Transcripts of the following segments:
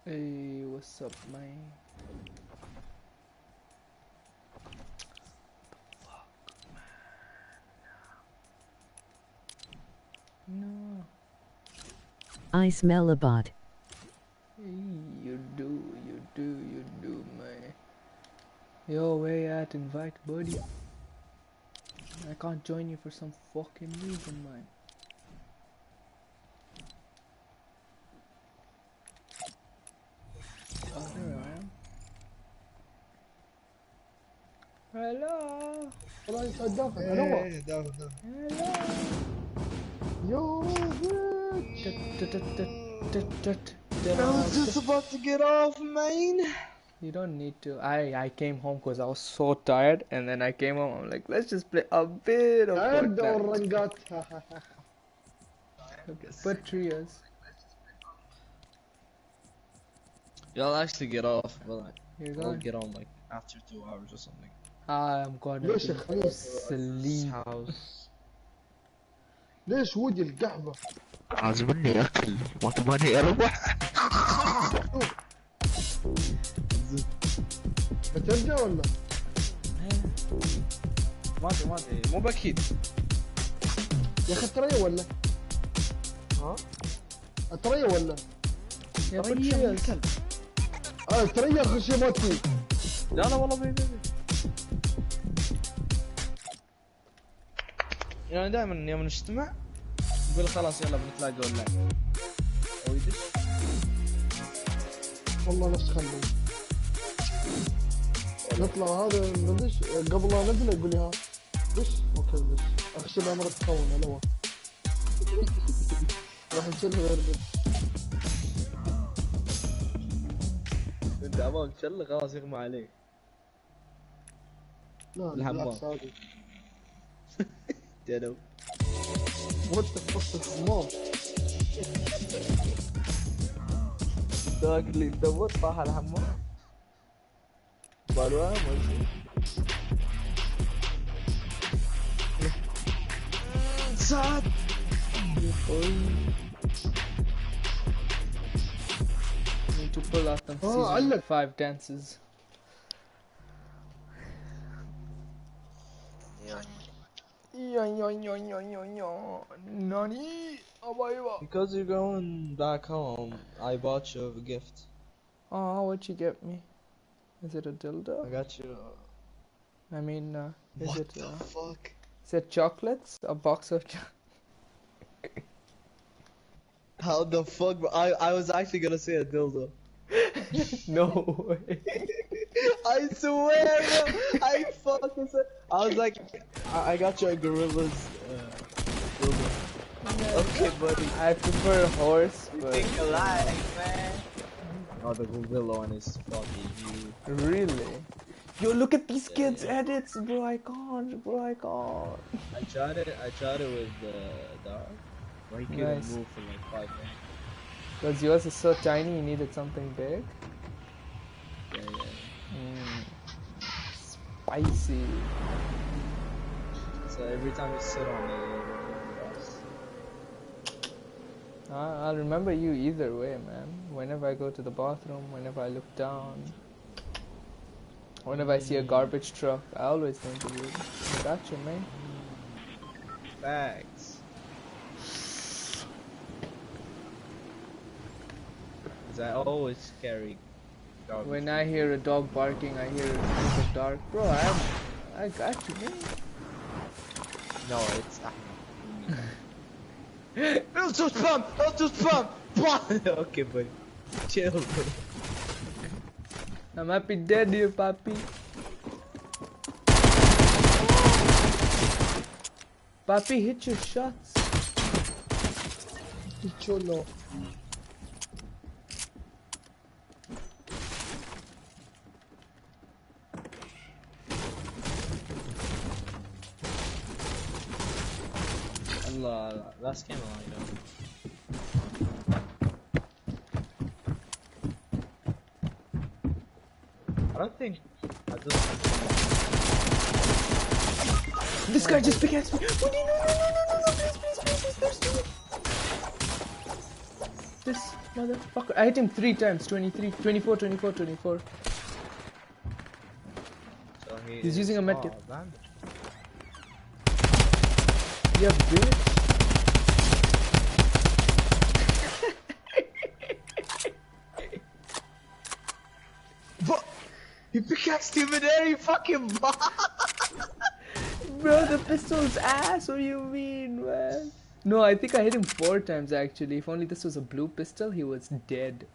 Hey, what's up, man? No. I smell a bot. Hey, you do, man. Yo, where you at? Invite, buddy. I can't join you for some fucking reason, man. Oh, there I am. Hello. والله يصدق انا Hello. Yo, I was just about to get off, man. You don't need to. I came home because I was so tired, and then I came home. I'm like, let's just play a bit of عرض Fortnite. والرنقات. But trios. Y'all actually get off, but You're I'll going. get on like after 2 hours or something. I'm gonna ليش يا go خميس؟ sleep. House. ليش ودي القهوة؟ عازمني اكل ما تباني اروح. بترجع ولا؟ ما ادري مو باكيد. يا اخي تريا ولا؟ ها؟ تريا ولا؟ Yeah, but trios. تريا خشمتي. لا والله بي يعني دائما يوم نجتمع نقول خلاص يلا بنتلاقى اونلاين او يدش. والله نفس خلوي. نطلع هذا ندش قبل لا ننزل يقول لي ها دش اوكي دش اخشب امر تكون انا راح نشيل غير انت امام تشل خلاص يغمى عليك. لا الحمام. بالعكس عادي جنب وانت تحط الحمام ذاك اللي تدور طاح الحمام بالوان ما شيء. سعد Need to pull out them season علق. 5 dances. Nani? because you're going back home, I bought you a gift. Oh, what'd you get me? Is it a I dildo? got you. I mean, is What it? the fuck? Is it chocolates? A box of How the fuck? I was actually gonna say a dildo. No way. I swear, bro. I fucking said. I was like, I got you a gorilla's dildo. Okay, buddy. I prefer a horse, but Think alike, man. Oh, the gorilla one is fucking huge. really? Yo, look at these kids' edits, bro. I can't, bro. I can't. I tried it with the dog. But he couldn't Nice. move for like 5 minutes. Because yours is so tiny, you needed something big. Yeah. Spicy. So every time you sit on it, I'll remember you either way, man. Whenever I go to the bathroom, whenever I look down, whenever I see a garbage truck, I always think of you. I got you, man. facts. Cause I always carry garbage. When I hear a dog barking, I hear it's of dark. Bro, I got you, man. No, it's Let's just pump! Let's just pump! Okay, buddy. Chill, buddy. I'm happy dead here, papi. Papi, hit your shots. Cholo. Allah, last game along, I don't think I just. This guy just pickaxed me. Oh, no, please, there's two. This. Motherfucker. I hit him 3 times. 23, 24, 24, 24. So He's using a medkit. bandage. Yeah, bitch. What? You pickaxed him in there, you fucking bot! Bro, the pistol's ass. What do you mean, man? No, I think I hit him 4 times actually. If only this was a blue pistol, he was dead.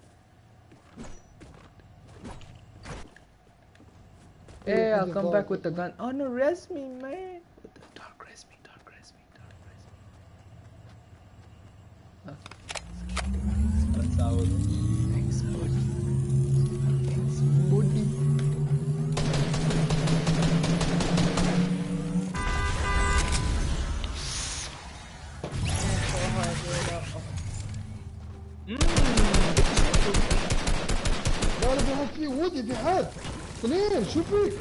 Hey, I'll come back with the gun. Oh no, res me, man. What the dark res me, dark res me, dark res me. That's how it is. Thanks, buddy. Thanks, buddy. لا لا في حد فيه ودي في حد اثنين شو فيك؟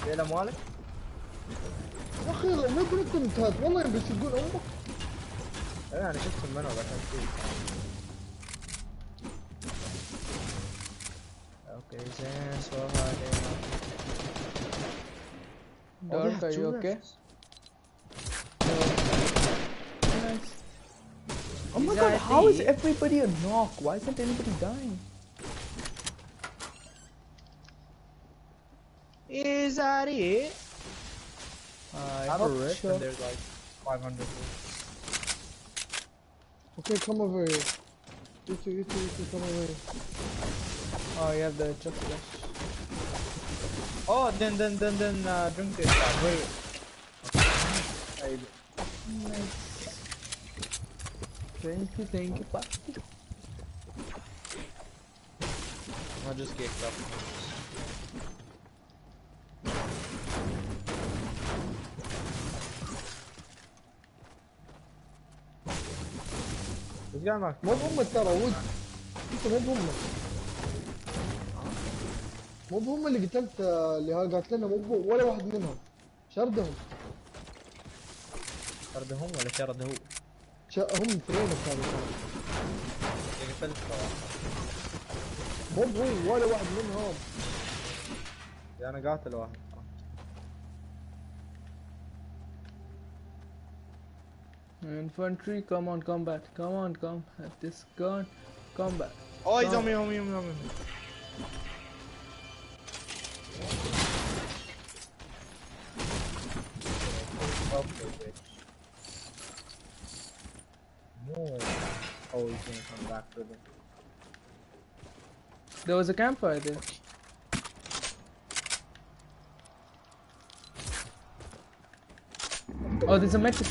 ليلة مالك؟ يا اخي مو انت انتهت والله بس تقول امك. ايه انا شفت منه بس اوكي زين سو هذا Dark, are you okay? Nice. Oh my god, how is everybody a knock? Why isn't anybody dying? Is that it? I Have a hope rift so. and there's like 500 Okay, come over here. You two, come over here. Oh, you have the chuck flash. Oh, then drink this. Wait. Nice. Thank you, Papi. I'll just get up. This guy not. مو بهم ترى ود. انت مو بهم. مو بهم اللي قتلت اللي هاي قاتلنا مو بهم ولا واحد منهم. شردهم. شرده هم ولا شرده هو؟ هم اثنين كانوا. قتلت مو بهم ولا واحد منهم. انا قاتل واحد. Infantry, come on, combat. Come on, come. Have this gun. Combat. Oh, he's on me, on me. Okay, wait. No. Oh, he's gonna come back for them. There was a campfire there. Oh, there's a medkit,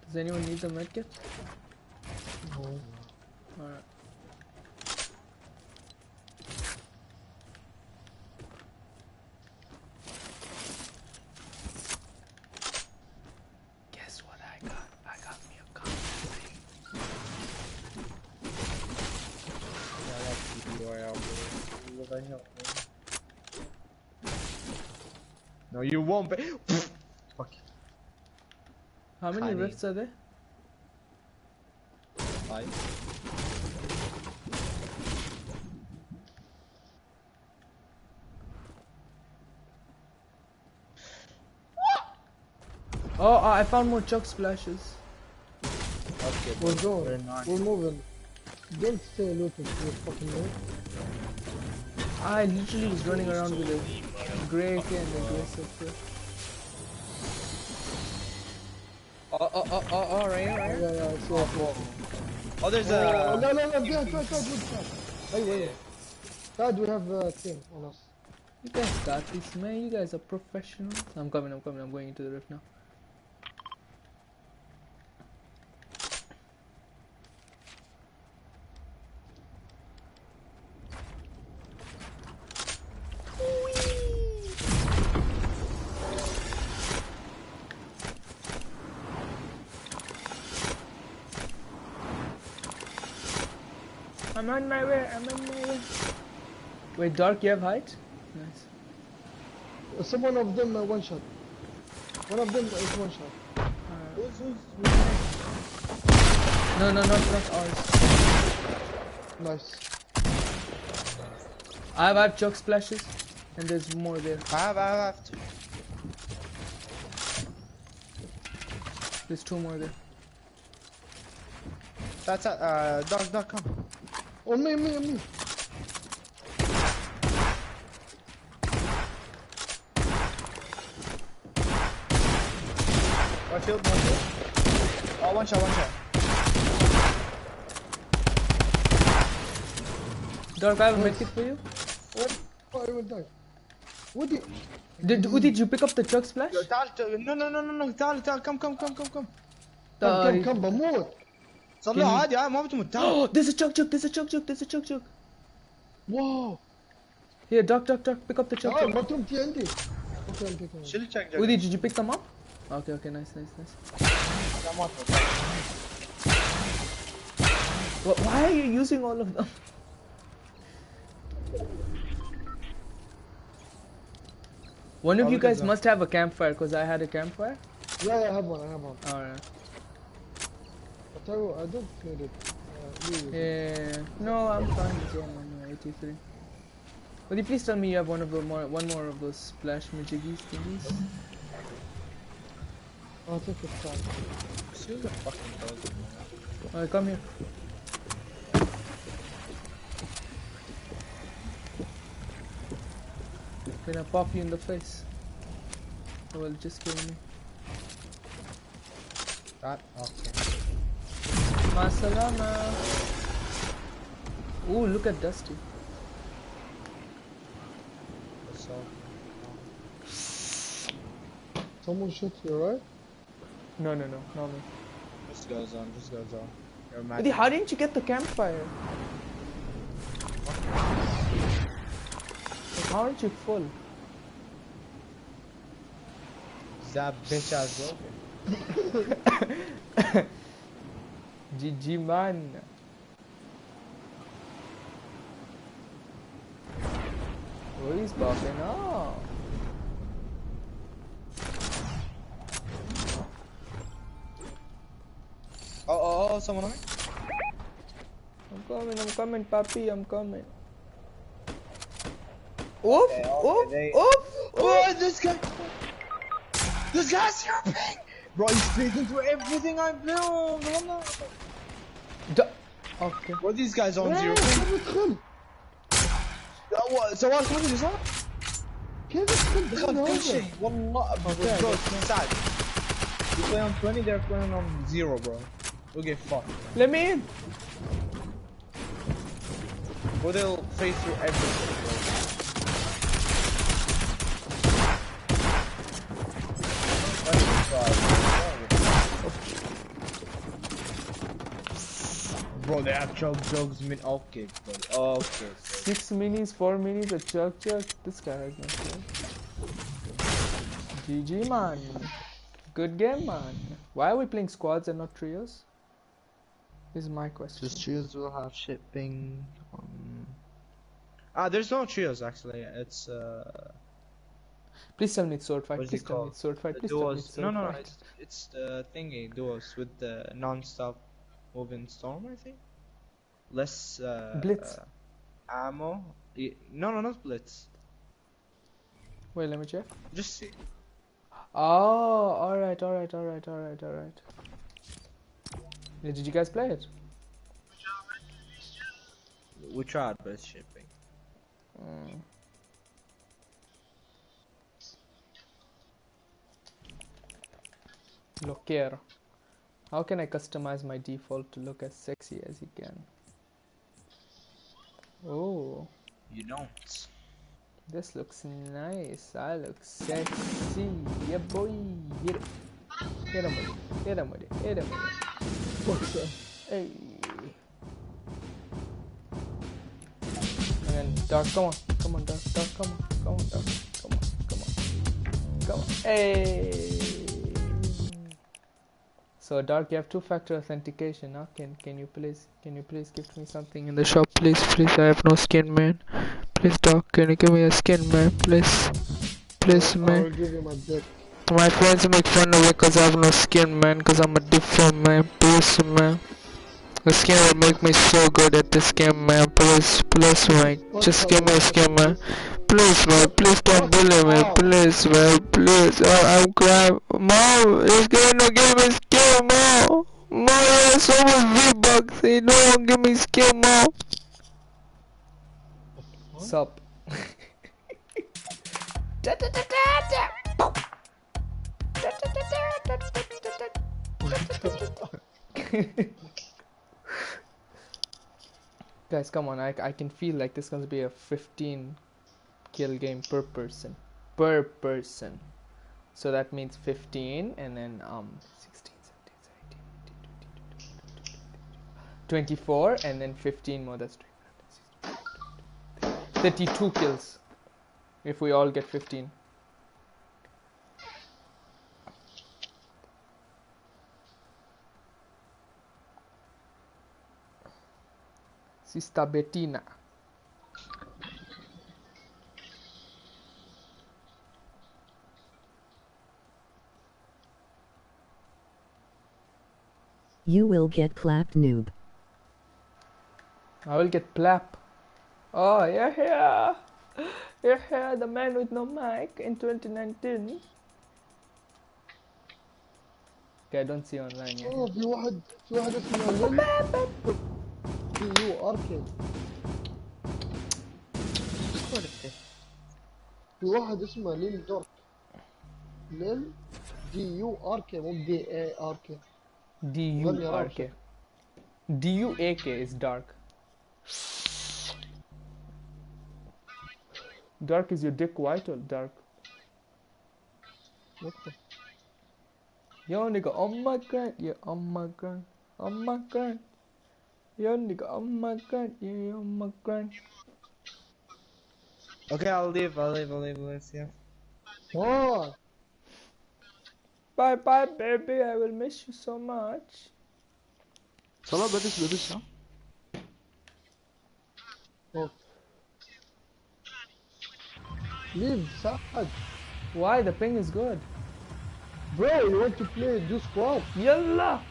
Does anyone need the medkit? No. Alright. Guess what I got? I got me a gun. Yeah, that's PPY out there. What the hell, man? No, you won't be. Fuck you. How many Tiny. rifts are there? 5. Oh, I found more chuck splashes. Okay, We're very going. nice. We're moving. Don't stay looting for your fucking move. I literally was running around with a grey AK and a grey sector. Oh, right here. Yeah, it's your Oh, there's No, a. behind, Wait. Dad, we have a team on us. You guys got this, man. You guys are professionals. I'm coming. I'm going into the rift now. I'm on my way. Wait, Dark, you have height? Nice. Some one of them one shot. One of them is one shot. No, not ours. Nice. I have chug splashes, and there's more there. I have to. There's 2 more there. That's Dark, come. On me. One shield. Oh, one shot. Dark, I have a medkit for you. What? Oh, I will die. What did? Did you pick up the chug splash? No, تعال come. كم بموت. صلي عادي ما بتموت تعال. Oh, there's a chug. Wow. Here, Dark, pick up the chug. بطلب تي عندي. Okay. شيل الشك Udi, did you pick them up? Okay, nice. Why are you using all of them? One of you guys must have a campfire, because I had a campfire. Yeah, I have one. Alright. I tell you, I don't need it. Yeah. No, I'm fine with one. I'm 83. Would you please tell me you have one more of those splash majiggies thingies? I think it's fine. Still the fucking dog. Alright, come here. Gonna pop you in the face. Oh, well, just kill me. That okay. Masalama. Ooh, look at Dusty. So. Someone shot you, right? No, not me. Just goes on. You're mad. Udi, how didn't you get the campfire? Like, how aren't you full? That bitch ass well. GG man. Oh, he's popping off. Oh, someone on me? I'm coming, papi, I'm coming. Oof. Oh, this guy! This guy's helping! Bro, he's speaking through everything I built! Okay. What these guys on zero? So what's happening is what? كيف تدخل دخل كل شيء والله bro, sad. You play on 20, they're playing on 0, bro. We'll get fucked. Let me in. Well, they'll face through everything, bro. Bro, they have jugs, okay, bro. Okay. 6 minis, 4 minis, a chug. This guy has no skill. GG man. Good game man. Why are we playing squads and not trios? This is my question. Just trios will have shipping. There's no trios actually. It's Please tell me it's sword fight. What is Please it tell me called? it's sword fight. Please tell me Duos. it's sword No, fight. it's the thingy duos with the non-stop moving storm, I think. Less Blitz. Ammo. No, not blitz. Wait, let me check. Just see. Oh, alright. Yeah, did you guys play it? We tried, but it's shipping. Lo quiero. How can I customize my default to look as sexy as you can? Oh, You don't. this looks nice. I look sexy. Yeah, boy. Hit it. Hit him with it. What's that? Hey. And then Dark, come on, Dark, come on, Dark, come on. Hey. So Dark, you have 2-factor authentication. Huh? Can you please gift me something in the shop, please? I have no skin, man. Please, dog, can you give me a skin, man? Please. Please, I man. will give you my dick. My friends make fun of me because I have no skin, man, because I'm a different man. Please, man. The skin will make me so good at this game, man. Please, man. Just give me a skin, man. Please, man. Please don't bully me. Please, man. Please. I'm crying. Mom, it's gonna give me skin, Mom. Mom, there's so much V-Bucks. He don't want to give me skin, Mom. Sup? Guys, come on, I can feel like this is going to be a 15 kill game per person. Per person. So that means 15 and then 16, 17, 18, 24 and then 15 more. That's 32 kills if we all get 15. Sister Bettina. You will get clapped, noob. I will get plap. Oh, you're here. You're here, the man with no mic in 2019. Okay, I don't see online yet. في واحد اسمه ليل DU اركي. في واحد اسمه ليل دورك. ليل DU اركي مو DA اركي. DURK. DUAK is dark. Dark is your dick white or dark? What the? Yo nigga on my grind, yeah on my grind, on my grind. Yo nigga on my grind, yeah on my grind. Okay, I'll leave. Let's see. What? Bye bye baby, I will miss you so much. صلاة بدش ها. Oh. Leave, Saad. Why? The ping is good. Bro, you want to play do squad? Yalla!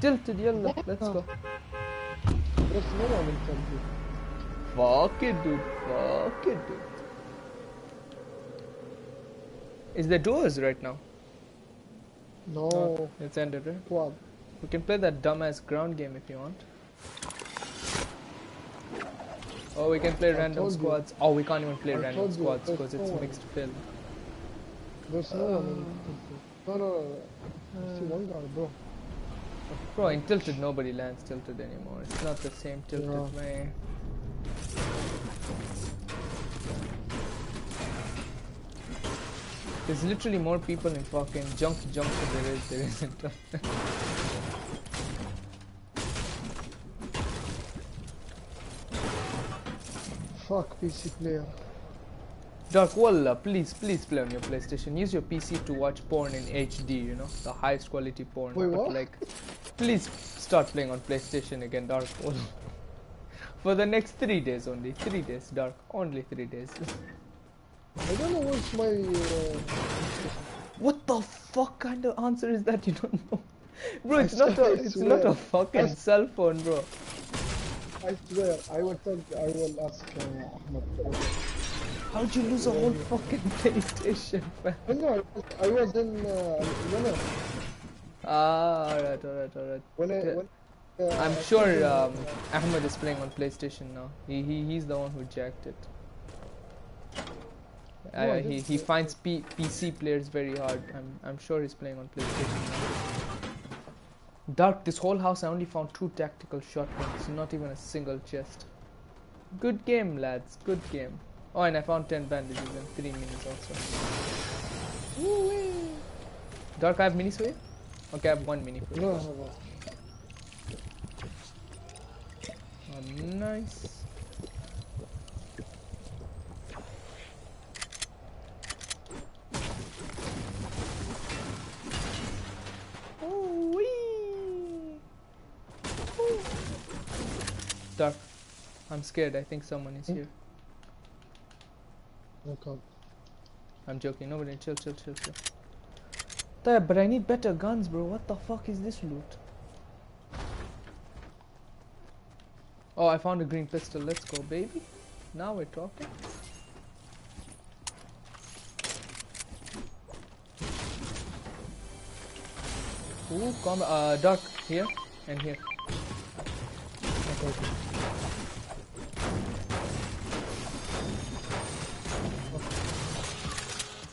Tilted, yalla, let's go. There's no one in Saudi. Fuck it, dude. Fuck it, dude. Is there duos right now? No. Oh, it's ended, right? Squad. We can play that dumbass ground game if you want. Oh, we can play random squads. Oh, we can't even play random squads because it's mixed fill. There's no one in Tilted. No. I see one guy, bro. Bro, in Tilted nobody lands Tilted anymore. It's not the same Tilted way. There's literally more people in fucking Junction than there is in Tilted. Fuck PC player. Dark Walla, please play on your PlayStation. Use your PC to watch porn in HD, you know, the highest quality porn. Wait, but what? like, please start playing on PlayStation again, Dark Walla. For the next 3 days only. 3 days, Dark. Only 3 days. I don't know what's my. What the fuck kind of answer is that? You don't know, bro. It's not a fucking cell phone, bro. I swear, I will ask Ahmed. How'd you lose a whole fucking PlayStation, man? No, I was in Yemen. Ah, alright. When I'm sure Ahmed is playing on PlayStation now. He's the one who jacked it. He finds PC players very hard. I'm sure he's playing on PlayStation now. Dark, this whole house I only found 2 tactical shotguns, not even a single chest. Good game, lads. Good game. Oh, and I found 10 bandages and 3 minis also. Woo-wee. Dark, I have minis for you? Okay, I have 1 mini for you. No. Oh, nice. Dark, I'm scared. I think someone is here. I can't. I'm joking. Nobody. Chill. There, but I need better guns, bro. What the fuck is this loot? Oh, I found a green pistol. Let's go, baby. Now we're talking. Ooh, dark here and here. Okay.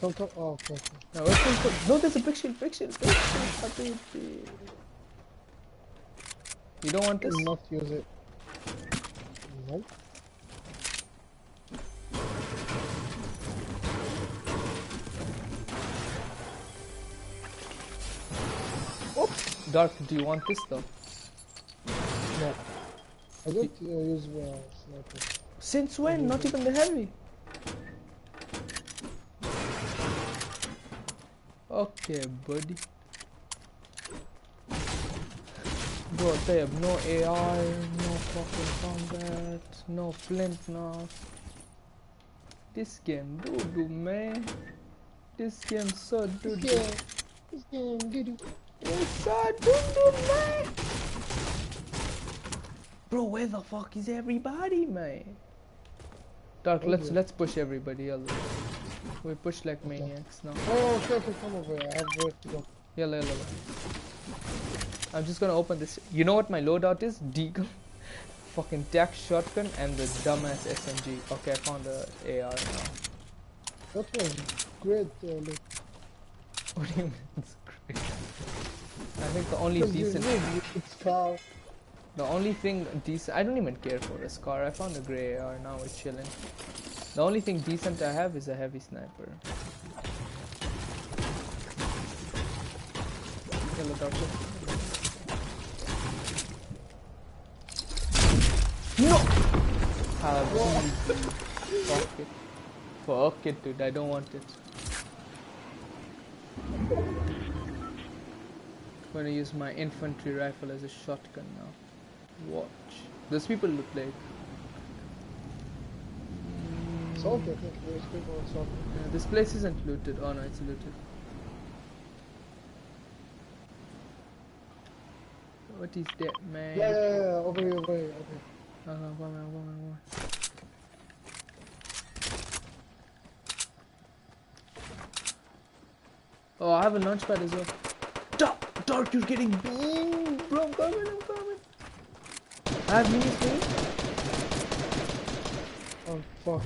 Come. Oh, okay. No, no, there's a big shield. You don't want this? Not use it. No. Oh, dark. Do you want this though? No. I don't use sniper. Since when? Not even the heavy. Okay, buddy. Bro, they have no AI, no fucking combat, no flint knife. This game doo-doo, man. This game so doo-doo. This game doo-doo. It's so doo-doo, man. Bro, where the fuck is everybody, man? Dark, let's push everybody, yalla. We push like maniacs now. Oh, okay, come over here. I have where to go. Yalla. I'm just gonna open this. You know what my loadout is? Deagle, fucking tac shotgun, and the dumbass SMG. Okay, I found the AR now. That was great, look. What do you mean it's great? I think the only decent... It's car. The only thing decent... I don't even care for a scar. I found a grey AR, now we're chilling. The only thing decent I have is a heavy sniper. Hello, doctor. No! Fuck it. Fuck it, dude. I don't want it. I'm gonna use my infantry rifle as a shotgun now. Watch. Those people look like... Salt, I think there's people on salt. Yeah, this place isn't looted. Oh no, it's looted. What is that, man? Yeah, over here. Go on. Oh, I have a launch pad as well. Dark, you're getting beamed, bro. I'm coming. I have minis for you. Oh, fuck.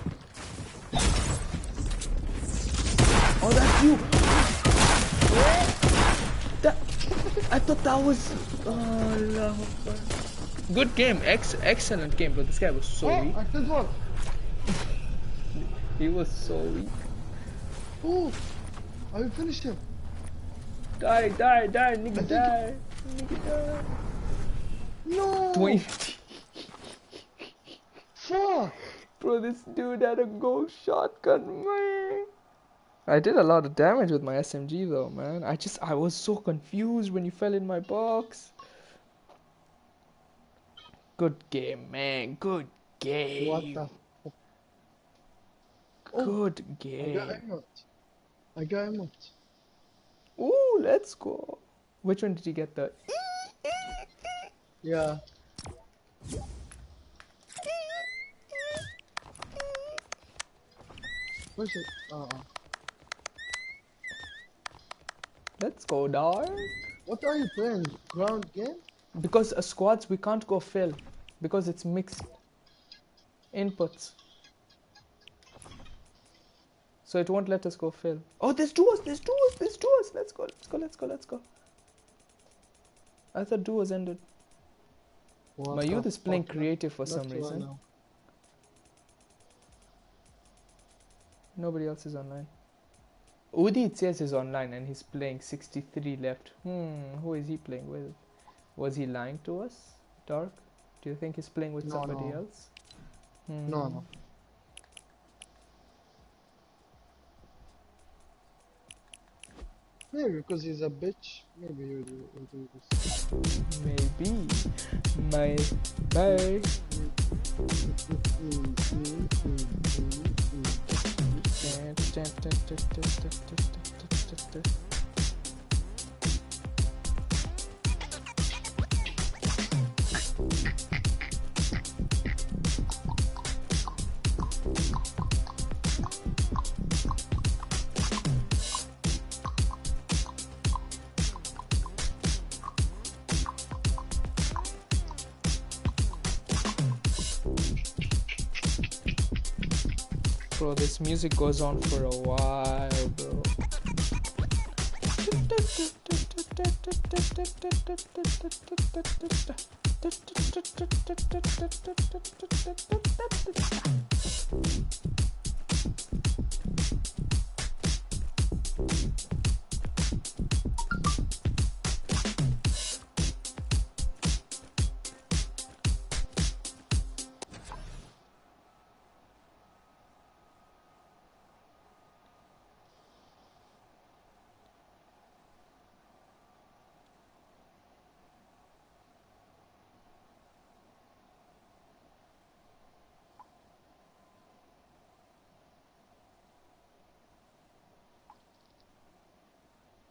Oh, that's you. I thought that was... Oh, Allah. Good game. Excellent game, but this guy was so weak. I killed one. He was so weak. Oh, I finished him. Die, nigga, die. No. 20. Fuck. Bro, this dude had a gold shotgun, man. I did a lot of damage with my SMG though, man. I was so confused when you fell in my box. Good game, man. Good game. What the fuck? Good game. I got emote. Ooh, let's go. Which one did you get? The... Yeah. Where's it? Let's go, dog. What are you playing? Ground game? Because squads we can't go fill because it's mixed inputs, so it won't let us go fill. Oh, there's duos. Let's go. I thought duos ended. My youth is playing creative for some reason. Nobody else is online. Udi, it says is online and he's playing 63 left. Who is he playing with? Was he lying to us? Dark? Do you think he's playing with somebody else? No. Maybe because he's a bitch. Maybe he'll do this. Maybe. Bye. Bro, this music goes on for a while, bro.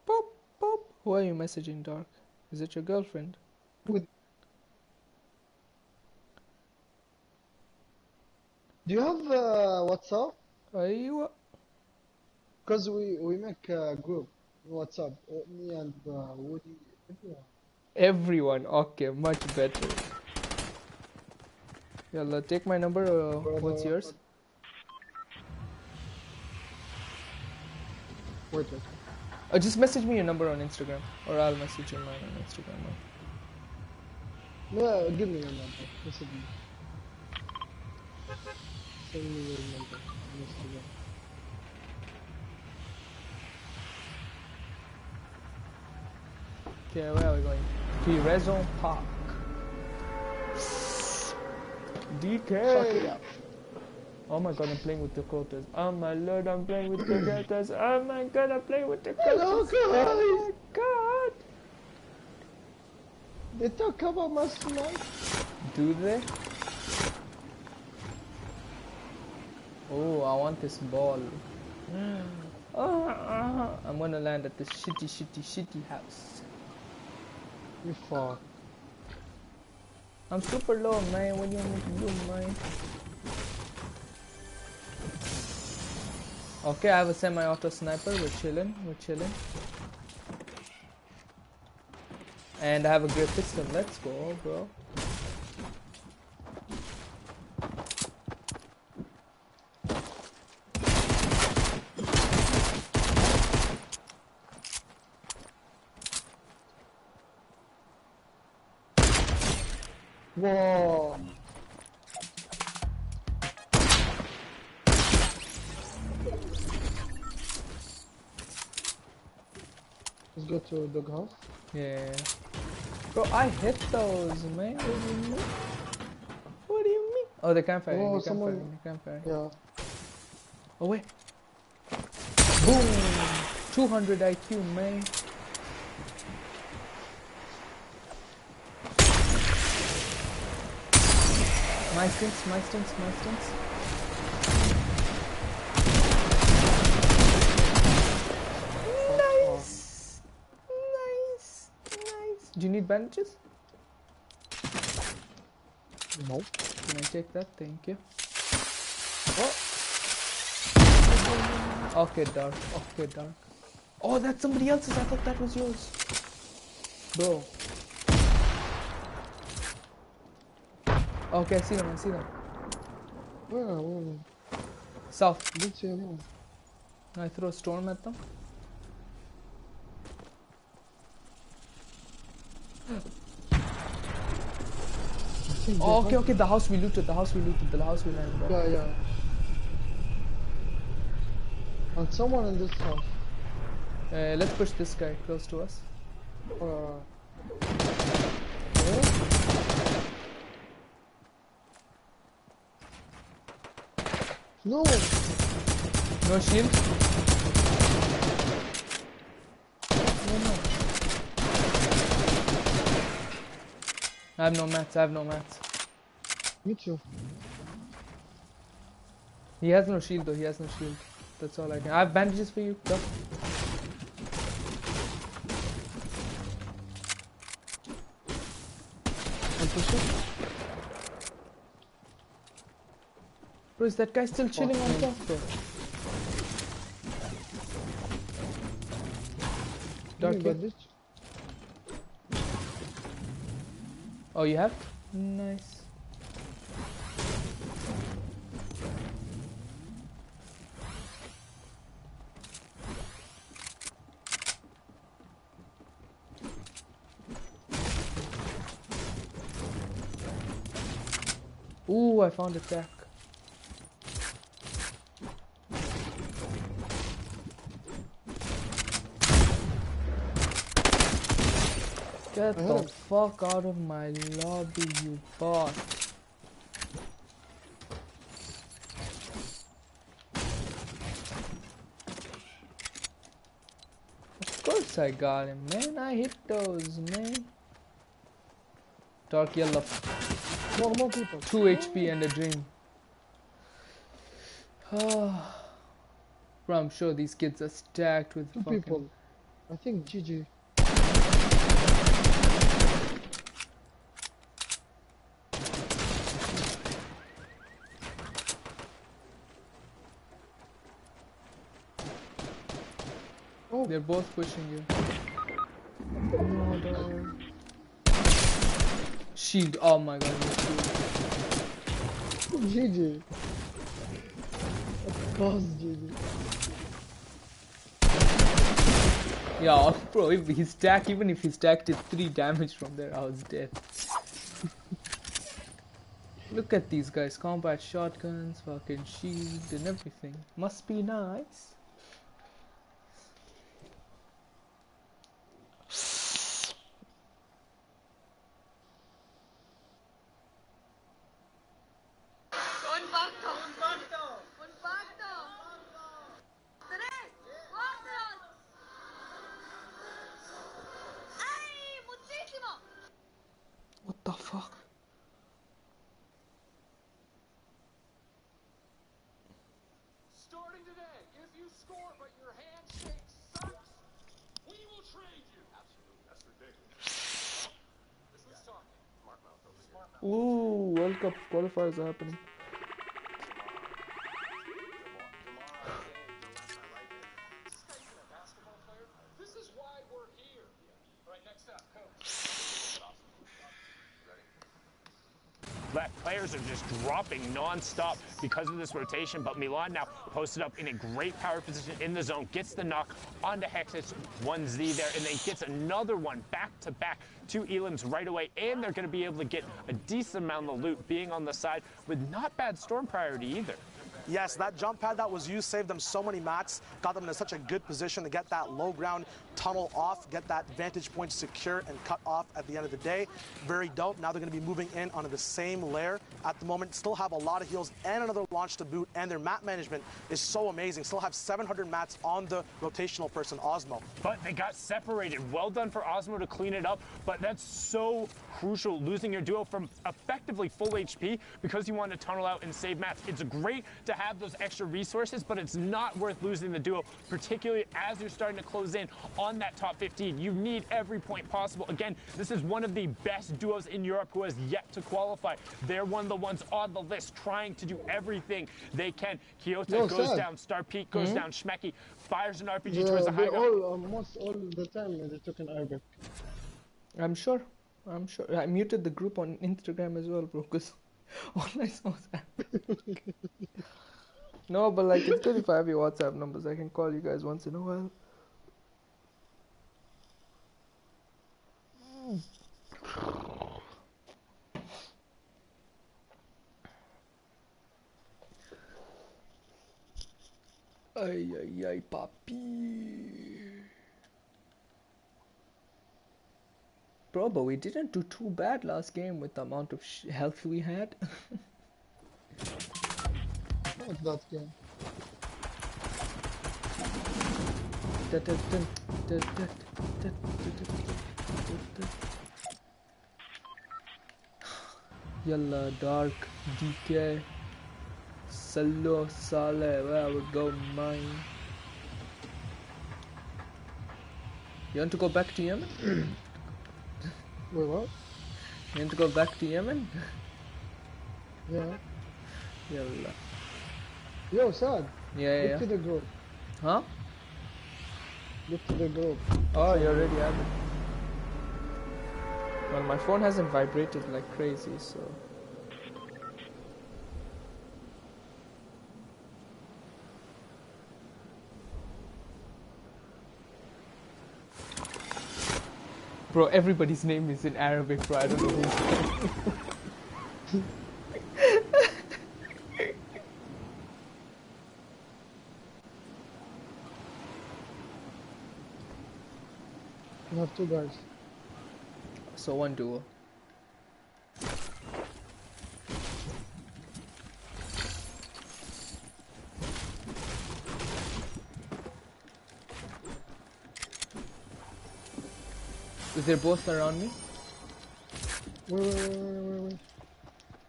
Pop, pop. Who are you messaging, Dark? Is it your girlfriend? Do you have WhatsApp? Aywa. Because we make a group in WhatsApp. Me and Woody, everyone. Everyone. Okay, much better. Yalla, take my number. What's yours? Wait. Just message me your number on Instagram, or I'll message you mine on Instagram. No, give me your number. Message me. Send me your number on Instagram. Okay, where are we going? To Raison Park. DK! Oh my god, I'm playing with the quotas. Oh my lord, I'm playing with the quotas. Oh my god, I'm playing with the quotas. Oh my god! They talk about my tonight. Do they? Oh, I want this ball. I'm gonna land at this shitty house. You far. I'm super low, man. What do you want me to do, man? Okay, I have a semi-auto sniper. We're chilling. And I have a great pistol. Let's go, bro. Whoa. Let's go to dog house. Yeah. Bro, I hit those, man. What do you mean? Oh, they can't fire. Oh, They can't fire. Yeah. Oh, wait. Boom! 200 IQ, man. My stints. Nice. Do you need bandages? No. Can I take that? Thank you. Oh. Okay, dark. Oh, that's somebody else's. I thought that was yours. Bro. Okay, I see them. Where? South. Didn't see anyone. I throw a storm at them. Oh, okay. The house we looted. The house we landed on. Yeah. And someone in this house. Let's push this guy close to us. Yeah? No. No shield. No. I have no mats. Me too. He has no shield though. That's all I can. I have bandages for you. Go. I'm pushing. Bro, is that guy still chilling on top, bro? Give me Dark. bandage. Oh, you have? Nice. Ooh, I found a track. Get the fuck out of my lobby, you bot. Of course I got him, man. I hit those, man. Dark yellow. More people. 2 HP and a dream. Bro, I'm sure these kids are stacked with Two fucking... people. I think GG. Oh, They're both pushing you. no, dog. Shield. Oh my god. GG. Of course, GG. Yeah, bro, if he stacked, even if he stacked it 3 damage from there, I was dead. Look at these guys, combat shotguns, fucking shield and everything. Must be nice. What the fuck? Starting today, if you score but your handshake sucks, we will trade you. Absolutely, that's ridiculous. This is talking. Smart mouth over here. Ooh, World Cup qualifiers are happening. This is why we're here. All right, next up, coach. Players are just dropping non-stop because of this rotation, but Milan now posted up in a great power position in the zone, gets the knock onto Hexus, 1Z there, and then gets another one back-to-back to Elam's right away, and they're going to be able to get a decent amount of loot being on the side with not bad storm priority either. Yes, that jump pad that was used saved them so many mats, got them in such a good position to get that low ground tunnel off, get that vantage point secure and cut off at the end of the day. Very dope. Now they're going to be moving in onto the same layer at the moment. Still have a lot of heals and another launch to boot, and their mat management is so amazing. Still have 700 mats on the rotational person, Osmo. But they got separated. Well done for Osmo to clean it up, but that's so crucial, losing your duo from effectively full HP because you want to tunnel out and save mats. It's great to have those extra resources, but it's not worth losing the duo, particularly as you're starting to close in on that top 15. You need every point possible. Again, this is one of the best duos in Europe who has yet to qualify. They're one of the ones on the list trying to do everything they can. Kyoto goes down, Star Peak goes down, Schmecky fires an RPG towards the high They ground. almost all the time they took an airbag. I'm sure. I muted the group on Instagram as well, bro, because all I saw was happening. No, but like, it's good if I have your WhatsApp numbers. I can call you guys once in a while. Ay, ay, ay, papi. Bro, but we didn't do too bad last game with the amount of health we had. What's that game? Yalla, dark, DK. Salo Saleh, where we go, mine. You want to go back to Yemen? Wait, what? You want to go back to Yemen? Yeah. Yallah. Yo, Saad. Yeah, Look yeah. to the group. Huh? Look to the group. Oh, you already have it. Well, my phone hasn't vibrated like crazy, so... Bro, everybody's name is in Arabic, bro. I don't know who's... You have 2 guys. So one duo. They're both around me. Wait.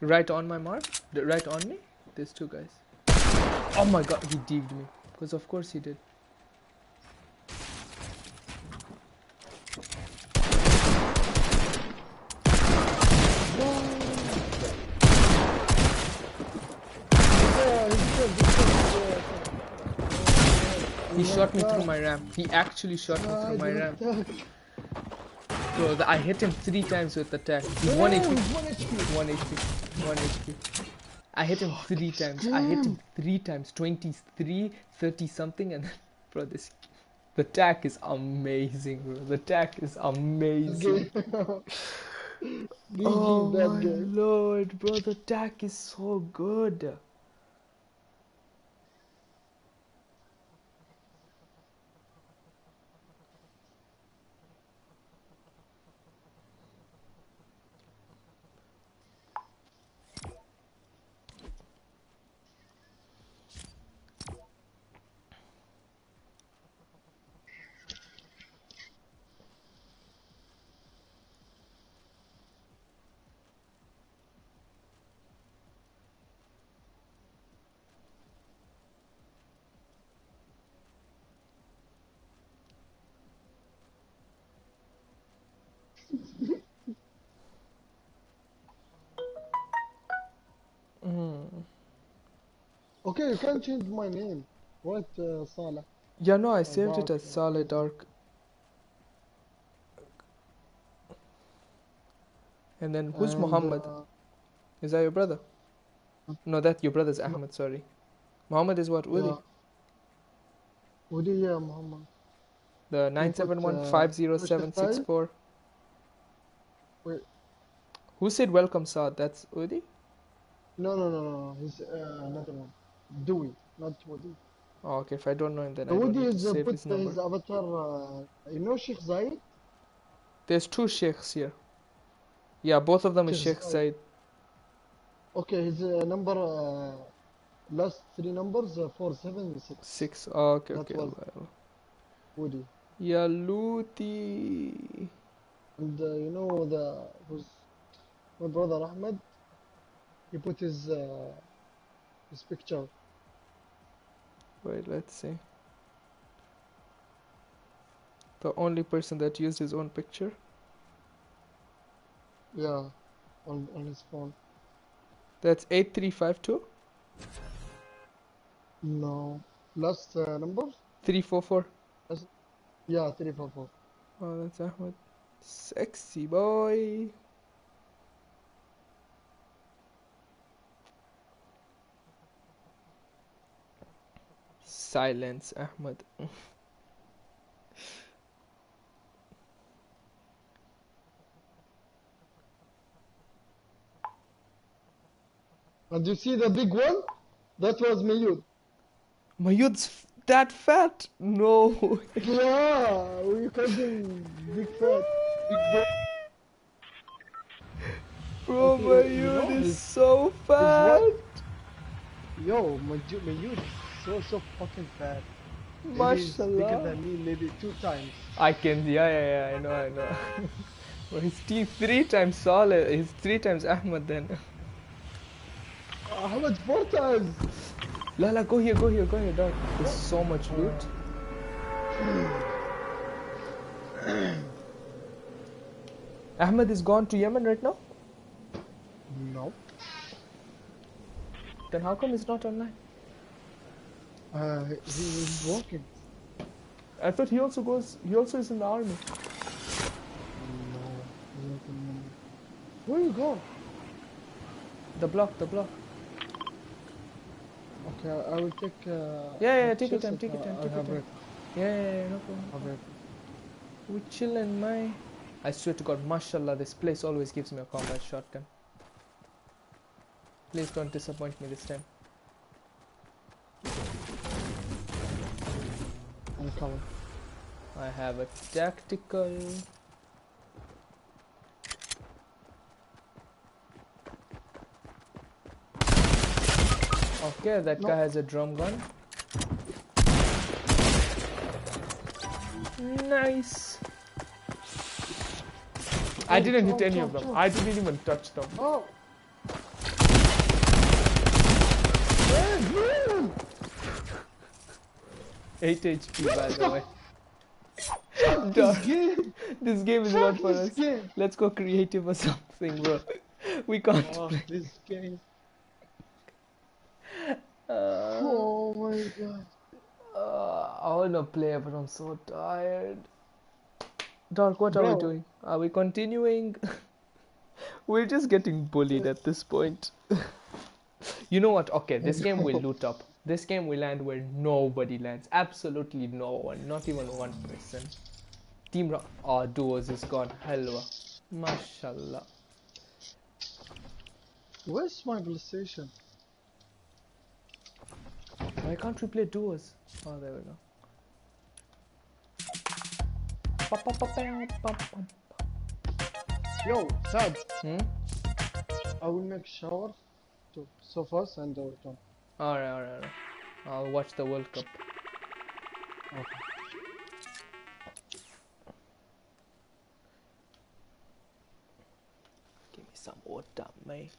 Right on my mark. Right on me. There's 2 guys. Oh my god, he dived me. Because of course he did. He shot me through my ramp. He actually shot me through my ramp. Bro, I hit him 3 times with attack. He's 1 HP. 1 HP. 1 HP. I hit him 3 times. I hit him 3 times. 23, 30 something, and then, bro, the attack is amazing, bro. The attack is amazing. Oh my lord, bro, the attack is so good. Okay, you can change my name. What, Salah? Yeah, no, I saved it as Saleh Dark. And then who's Muhammad? Is that your brother? No, that your brother's Ahmed, sorry. Muhammad is what? Uli? Uli, yeah, Muhammad. The 971-50764. Wait. Who said welcome, Saad? That's Udi? No. He's another one. Dewey, not Woody. Oh, okay. If I don't know him, then I don't Woody need to is save put his number. his avatar. You know Sheikh Zayed? There's 2 sheikhs here. Yeah, both of them is Sheikh Sheikh Said. Okay, his number, last 3 numbers, 476. 6. Oh, okay, That okay. was Woody. Ya Luti. And you know who's my brother Ahmed? He put his picture. Wait, let's see. The only person that used his own picture? Yeah, on his phone. That's 8352? No. Last number? 344. Yeah, 344. Oh, that's Ahmed. Sexy boy. Silence, Ahmed. And you see the big one? That was Mayud. Mayud's that fat? No. Yeah, we call him big fat. Big boy. Bro, Okay, Mayud is so fat. Yo, Mayud is so fucking fat. Maybe he's bigger Mashallah. than me, maybe 2 times. I can, yeah, I know. Bro, he's 3 times Saleh. He's 3 times Ahmed then. how much portals? Lala, go here, dog. There's so much loot. Ahmed is gone to Yemen right now? No. Then how come he's not online? He's walking. I thought he also is in the army. No, he's not in the... Where you go? The block. Okay, I will take... Yeah, take your time, I'll have it. Yeah, no problem. Have it. We chillin', man. I swear to God, mashallah, this place always gives me a combat shotgun. Please don't disappoint me this time. I'm coming. I have a tactical. Okay, that guy has a drum gun. Nice. I didn't hit any of them. I didn't even touch them. Oh! 8 HP by the way. Dog, this game is not for us. Let's go creative or something, bro. We can't play this game. Oh my god. I wanna play, but I'm so tired. Dark, what are we doing? Are we continuing? We're just getting bullied at this point. You know what? Okay, this game will loot up. This game will land where nobody lands. Absolutely no one. Not even one person. Team duos is gone. Halwa. Mashallah. Where's my PlayStation? Why can't we play duos? Oh, there we go. Yo, Saad. Hmm? I will make shower to sofas and I will come. Alright. I'll watch the World Cup. Okay. Give me some water, mate.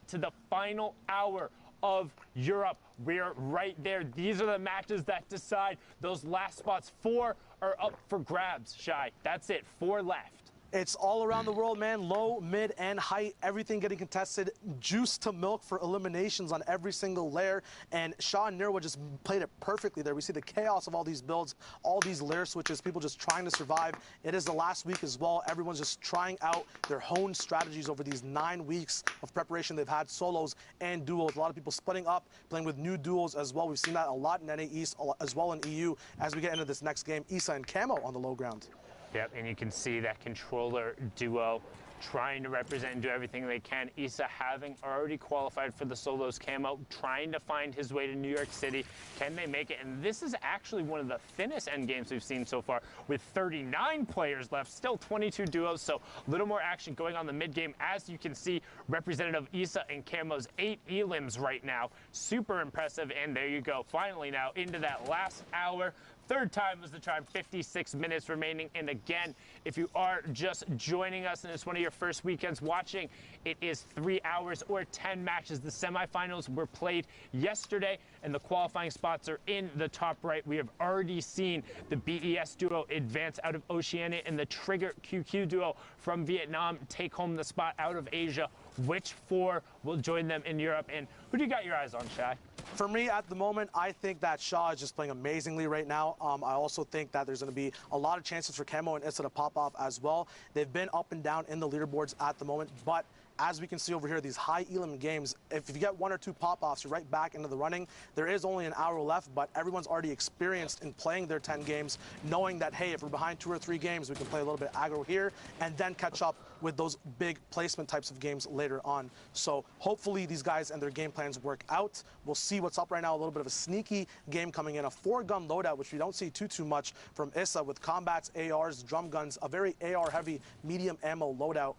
To the final hour of Europe. We're right there. These are the matches that decide those last spots. 4 are up for grabs, Shy. That's it. 4 left. It's all around the world, man. Low, mid, and height, everything getting contested. Juice to milk for eliminations on every single layer. And Shah and Nirwa just played it perfectly there. We see the chaos of all these builds, all these layer switches, people just trying to survive. It is the last week as well. Everyone's just trying out their honed strategies over these 9 weeks of preparation. They've had solos and duos. A lot of people splitting up, playing with new duos as well. We've seen that a lot in NA East, as well in EU. As we get into this next game, Issa and Camo on the low ground. Yep, and you can see that controller duo trying to represent and do everything they can. Issa having already qualified for the solos, Camo trying to find his way to New York City. Can they make it? And this is actually one of the thinnest end games we've seen so far, with 39 players left, still 22 duos, so a little more action going on the mid game. As you can see, representative Issa and Camo's 8 elims right now. Super impressive, and there you go. Finally now into that last hour. 3rd time was the charm, 56 minutes remaining. And again, if you are just joining us and it's one of your first weekends watching, it is 3 hours or 10 matches. The semifinals were played yesterday and the qualifying spots are in the top right. We have already seen the BES duo advance out of Oceania and the Trigger QQ duo from Vietnam take home the spot out of Asia. Which 4 will join them in Europe? And who do you got your eyes on, Shai? For me, at the moment, I think that Shah is just playing amazingly right now. I also think that there's going to be a lot of chances for Camo and Issa to pop off as well. They've been up and down in the leaderboards at the moment, but as we can see over here, these high elim games, if you get 1 or 2 pop-offs, you're right back into the running. There is only an hour left, but everyone's already experienced in playing their 10 games, knowing that, hey, if we're behind 2 or 3 games, we can play a little bit aggro here and then catch up with those big placement types of games later on. So hopefully these guys and their game plans work out. We'll see what's up right now. A little bit of a sneaky game coming in, a 4-gun loadout, which we don't see too much from Issa, with combats, ARs, drum guns, a very AR-heavy medium ammo loadout.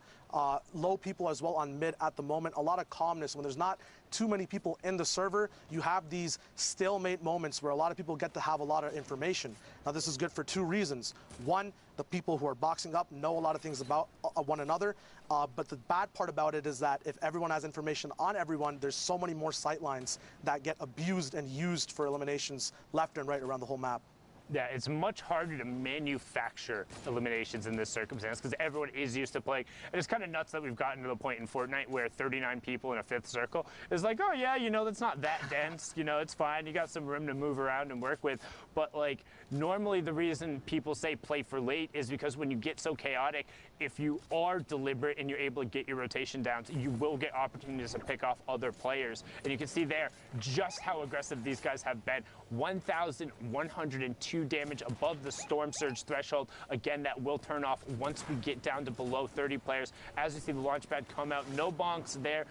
low people as well on mid at the moment. A lot of calmness. When there's not too many people in the server, you have these stalemate moments where a lot of people get to have a lot of information. Now, this is good for two reasons. One, the people who are boxing up know a lot of things about one another. But the bad part about it is that if everyone has information on everyone, there's so many more sightlines that get abused and used for eliminations left and right around the whole map. Yeah, it's much harder to manufacture eliminations in this circumstance because everyone is used to playing. And it's kind of nuts that we've gotten to the point in Fortnite where 39 people in a fifth circle is like, oh yeah, you know, that's not that dense. You know, it's fine. You got some room to move around and work with. But like, normally the reason people say play for late is because when you get so chaotic, if you are deliberate and you're able to get your rotation down, you will get opportunities to pick off other players. And you can see there just how aggressive these guys have been. 1,102 damage above the Storm Surge threshold. Again, that will turn off once we get down to below 30 players. As you see the launch pad come out, no bonks there.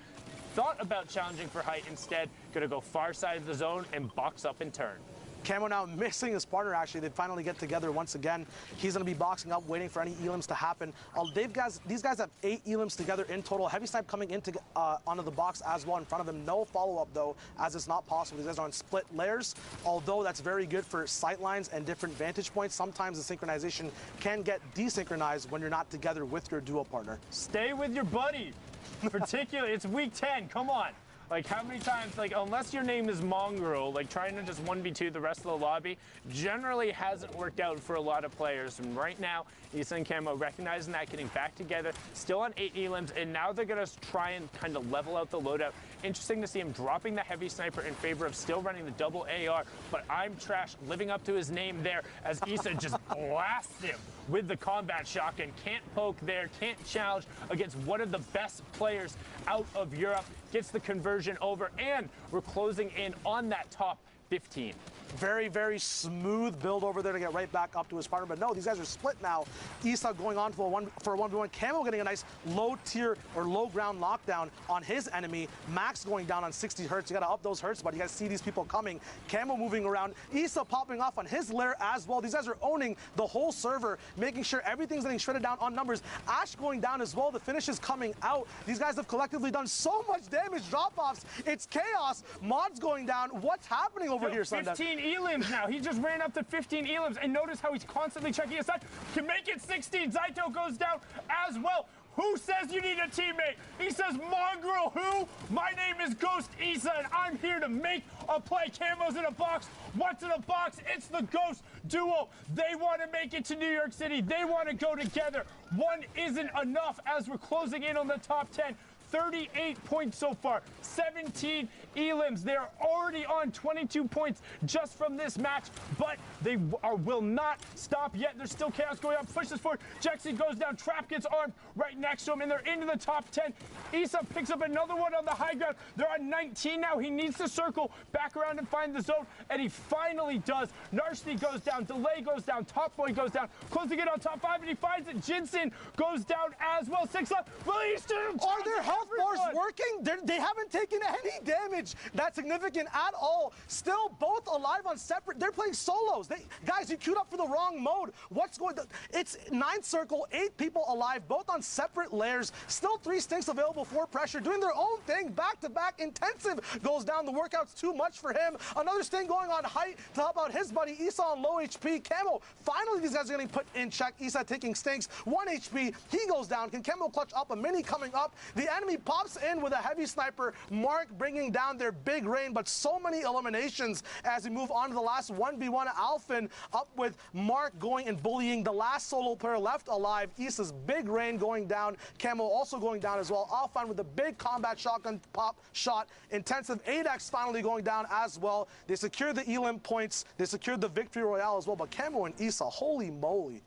Thought about challenging for height instead. Gonna go far side of the zone and box up and turn. Camo now missing his partner, actually. They finally get together once again. He's going to be boxing up, waiting for any elims to happen. These guys have 8 elims together in total. Heavy Snipe coming into onto the box as well in front of him. No follow-up, though, as it's not possible. These guys are on split layers, although that's very good for sight lines and different vantage points. Sometimes the synchronization can get desynchronized when you're not together with your duo partner. Stay with your buddy. Particularly, it's week 10. Come on. Like, how many times, like, unless your name is Mongrel, like, trying to just 1v2 the rest of the lobby generally hasn't worked out for a lot of players. And right now, Issa and Camo recognizing that, getting back together, still on 8 elims, and now they're going to try and kind of level out the loadout. Interesting to see him dropping the heavy sniper in favor of still running the double AR, but I'm Trash living up to his name there as Issa just blasts him with the combat shotgun. Can't poke there, can't challenge against one of the best players out of Europe. Gets the conversion over, and we're closing in on that top 15. Very, very smooth build over there to get right back up to his partner. But no, these guys are split now. Issa going on for a 1v1. Camo getting a nice low tier or low ground lockdown on his enemy. Max going down on 60 hertz. You got to up those hertz, but you got to see these people coming. Camo moving around. Issa popping off on his lair as well. These guys are owning the whole server, making sure everything's getting shredded down on numbers. Ash going down as well. The finish is coming out. These guys have collectively done so much damage. Drop-offs. It's chaos. Mods going down. What's happening over here, Sunday? 15 elims now. He just ran up to 15 elims, and notice how he's constantly checking his side. Can make it 16. Zaito goes down as well. Who says you need a teammate? He says, Mongrel, who? My name is Ghost Issa, and I'm here to make a play. Camo's in a box. What's in a box? It's the Ghost duo. They want to make it to New York City. They want to go together. One isn't enough as we're closing in on the top 10. 38 points so far, 17 elims. They're already on 22 points just from this match, but they will not stop yet. There's still chaos going on. Pushes forward. Jexy goes down. Trap gets armed right next to him, and they're into the top 10. Issa picks up another one on the high ground. They're on 19 now. He needs to circle back around and find the zone, and he finally does. Narshti goes down. Delay goes down. Top Boy goes down. Closing in on top 5, and he finds it. Jinsen goes down as well. 6 left. Are there health bars working? They haven't taken any damage that's significant at all. Still both alive on separate. They're playing solos. Guys, you queued up for the wrong mode. What's going on? It's 9th circle, 8 people alive, both on separate layers. Still 3 stinks available for pressure, doing their own thing. Back-to-back intensive goes down. The workout's too much for him. Another sting going on height to help out his buddy Issa on low HP. Camo, finally these guys are getting put in check. Issa taking stinks. 1 HP. He goes down. Can Camo clutch up a mini coming up? The enemy pops in with a heavy sniper. Mark bringing down their big rain, but so many eliminations as we move on to the last 1v1. Alphin up with Mark going and bullying the last solo player left alive. Issa's big rain going down. Camo also going down as well. Alphin with the big combat shotgun pop shot. Intensive 8x finally going down as well. They secured the elim points. They secured the victory royale as well, but Camo and Issa, holy moly.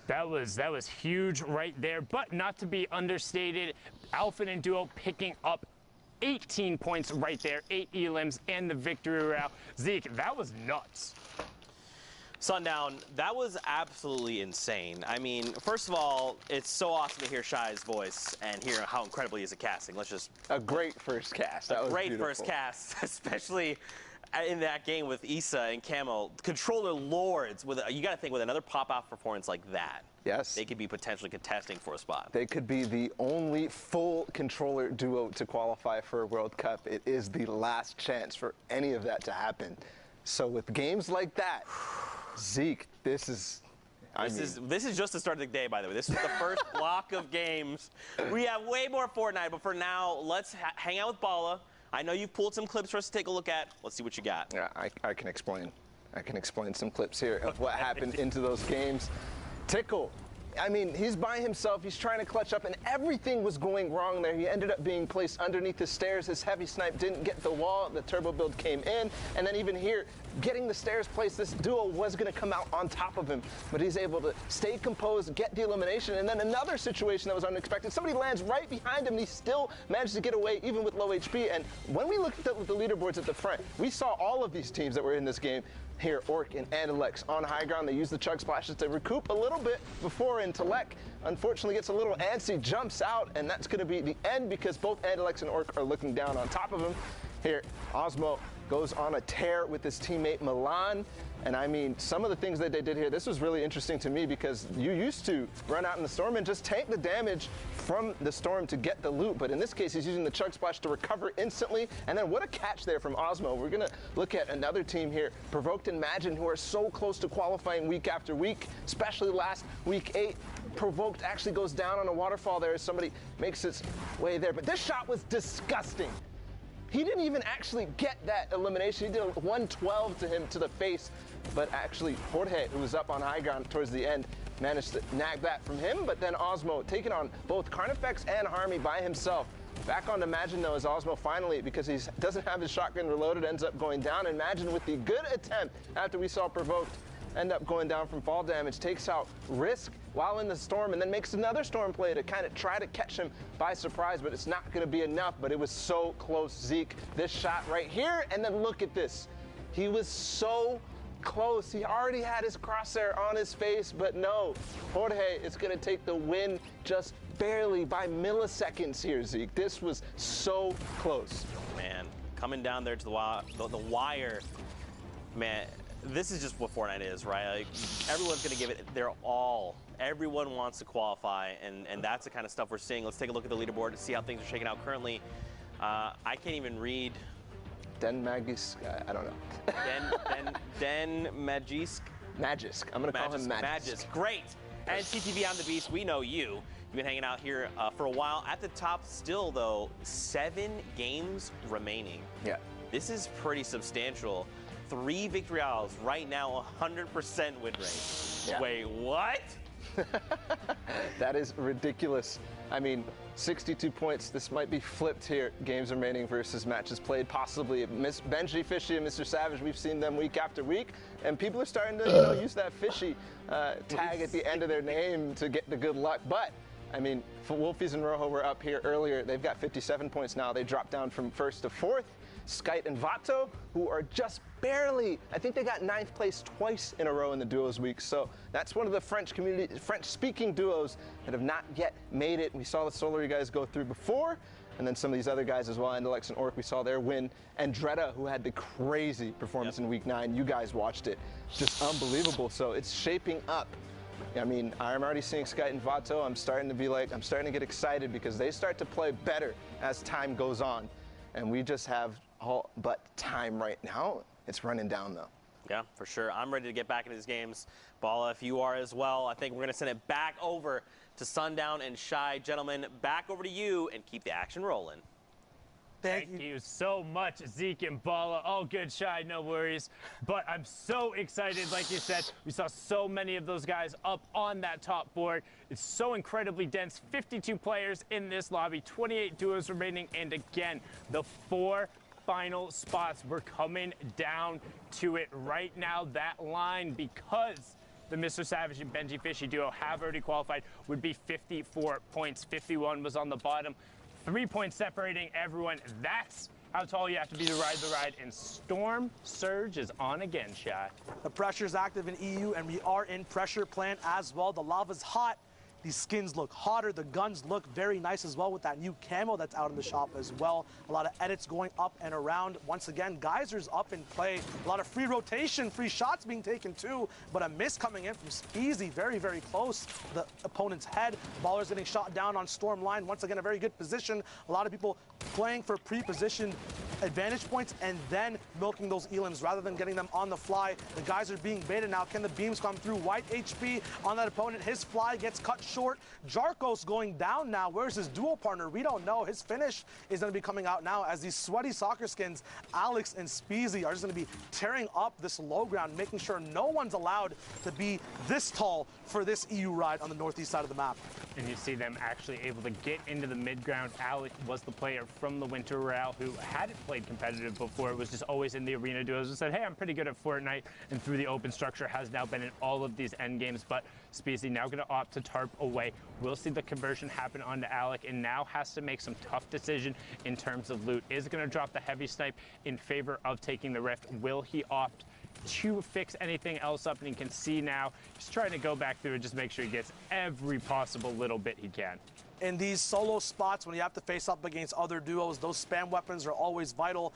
That was huge right there, but not to be understated. Alpha and Duo picking up 18 points right there, 8 elims and the victory royale. Zeke, that was nuts. Sundown, that was absolutely insane. I mean, first of all, it's so awesome to hear Shai's voice and hear how incredible he is at casting. Let's just... A great first cast. That was great beautiful. First cast, especially in that game with Issa and Camo, controller lords, you got to think with another pop-out performance like that. Yes. They could be potentially contesting for a spot. They could be the only full controller duo to qualify for a World Cup. It is the last chance for any of that to happen. So with games like that, Zeke, this is just the start of the day, by the way. This is the first block of games. We have way more Fortnite, but for now, let's hang out with Bala. I know you've pulled some clips for us to take a look at. Let's see what you got. Yeah, I can explain. I can explain some clips here of what happened into those games. Tickle. I mean, he's by himself. He's trying to clutch up, and everything was going wrong there. He ended up being placed underneath the stairs. His heavy snipe didn't get the wall. The turbo build came in, and then even here, getting the stairs placed, this duo was going to come out on top of him, but he's able to stay composed, get the elimination, and then another situation that was unexpected. Somebody lands right behind him, and he still managed to get away, even with low HP. And when we looked at the leaderboards at the front, we saw all of these teams that were in this game. Here, Orc and Andalex on high ground. They use the chug splashes to recoup a little bit before, and Telek unfortunately gets a little antsy, jumps out, and that's going to be the end because both Andalex and Orc are looking down on top of him. Here, Osmo goes on a tear with his teammate Milan. And I mean, some of the things that they did here, this was really interesting to me because you used to run out in the storm and just tank the damage from the storm to get the loot. But in this case, he's using the chug splash to recover instantly. And then what a catch there from Osmo. We're going to look at another team here, Provoked and Imagine, who are so close to qualifying week after week, especially last week 8. Provoked actually goes down on a waterfall there as somebody makes its way there. But this shot was disgusting. He didn't even actually get that elimination. He did a 112 to him to the face, but actually Jorge, who was up on high ground towards the end, managed to nag that from him. But then Osmo taking on both Carnifex and Harmy by himself. Back on Imagine though, as Osmo finally, because he doesn't have his shotgun reloaded, ends up going down. Imagine with the good attempt after we saw Provoked end up going down from fall damage, takes out Risk while in the storm, and then makes another storm play to kind of try to catch him by surprise, but it's not going to be enough. But it was so close, Zeke. This shot right here, and then look at this. He was so close. He already had his crosshair on his face, but no. Jorge is going to take the win just barely by milliseconds here, Zeke. This was so close. Man, coming down there to the wire, man. This is just what Fortnite is, right? Like, everyone's going to give it their all. Everyone wants to qualify, and that's the kind of stuff we're seeing. Let's take a look at the leaderboard to see how things are shaking out currently. I can't even read. Den Magisk, I don't know. Den Magisk? Magisk. I'm going to call him Magisk. Magisk, great. And CTV on the Beast, we know you. You've been hanging out here for a while. At the top still, though, 7 games remaining. Yeah. This is pretty substantial. 3 victory odds right now, 100% win rate. Yeah. Wait, what? That is ridiculous. I mean, 62 points. This might be flipped here. Games remaining versus matches played. Possibly Miss Benji, Fishy, and Mr. Savage. We've seen them week after week, and people are starting to use that Fishy tag at the end of their name to get the good luck. But I mean, Wolfies and Rojo were up here earlier. They've got 57 points now. They dropped down from 1st to 4th. Skite and Vato, who are just barely, I think they got 9th place twice in a row in the duos week. So that's one of the French-speaking duos that have not yet made it. We saw the Solary guys go through before, and then some of these other guys as well. Andalex and Orc, we saw their win. And Dreda, who had the crazy performance in week 9. You guys watched it. Just unbelievable. So it's shaping up. I mean, I'm already seeing Skite and Vato. I'm starting to get excited because they start to play better as time goes on. And we just have all but time right now. It's running down, though. Yeah, for sure. I'm ready to get back into these games. Bala, if you are as well, I think we're going to send it back over to Sundown and Shy. Gentlemen, back over to you and keep the action rolling. Thank you so much, Zeke and Bala. All good, Shy, no worries. But I'm so excited, like you said. We saw so many of those guys up on that top board. It's so incredibly dense. 52 players in this lobby, 28 duos remaining, and again, the 4 final spots. We're coming down to it right now. That line, because the Mr. Savage and Benji Fishy duo have already qualified, would be 54 points. 51 was on the bottom. 3 points separating everyone. That's how tall you have to be to ride the ride. And Storm Surge is on again, Shy. The pressure is active in EU, and we are in pressure plant as well. The lava's hot These skins look hotter. The guns look very nice as well with that new camo that's out in the shop as well. A lot of edits going up and around. Once again, Geyser's up in play. A lot of free rotation, free shots being taken too, but a miss coming in from Speezy, very, very close to the opponent's head. Baller's getting shot down on Storm line. Once again, a very good position. A lot of people playing for pre-positioned advantage points and then milking those elims rather than getting them on the fly. The guys are being baited now. Can the beams come through? White HP on that opponent. His fly gets cut short. Jarkos going down now. Where's his duo partner? We don't know. His finish is going to be coming out now as these sweaty soccer skins, Alex and Speezy, are just going to be tearing up this low ground, making sure no one's allowed to be this tall for this EU ride on the northeast side of the map. And you see them actually able to get into the mid ground. Alex was the player from the Winter Royale who hadn't played competitive before. It was just always in the arena duos and said, hey, I'm pretty good at Fortnite, and through the open structure has now been in all of these end games. But Speezy now going to opt to tarp away. We'll see the conversion happen onto Alec, and now has to make some tough decision in terms of loot. Is going to drop the heavy snipe in favor of taking the rift. Will he opt to fix anything else up? And you can see now he's trying to go back through and just make sure he gets every possible little bit he can. In these solo spots, when you have to face up against other duos, those spam weapons are always vital.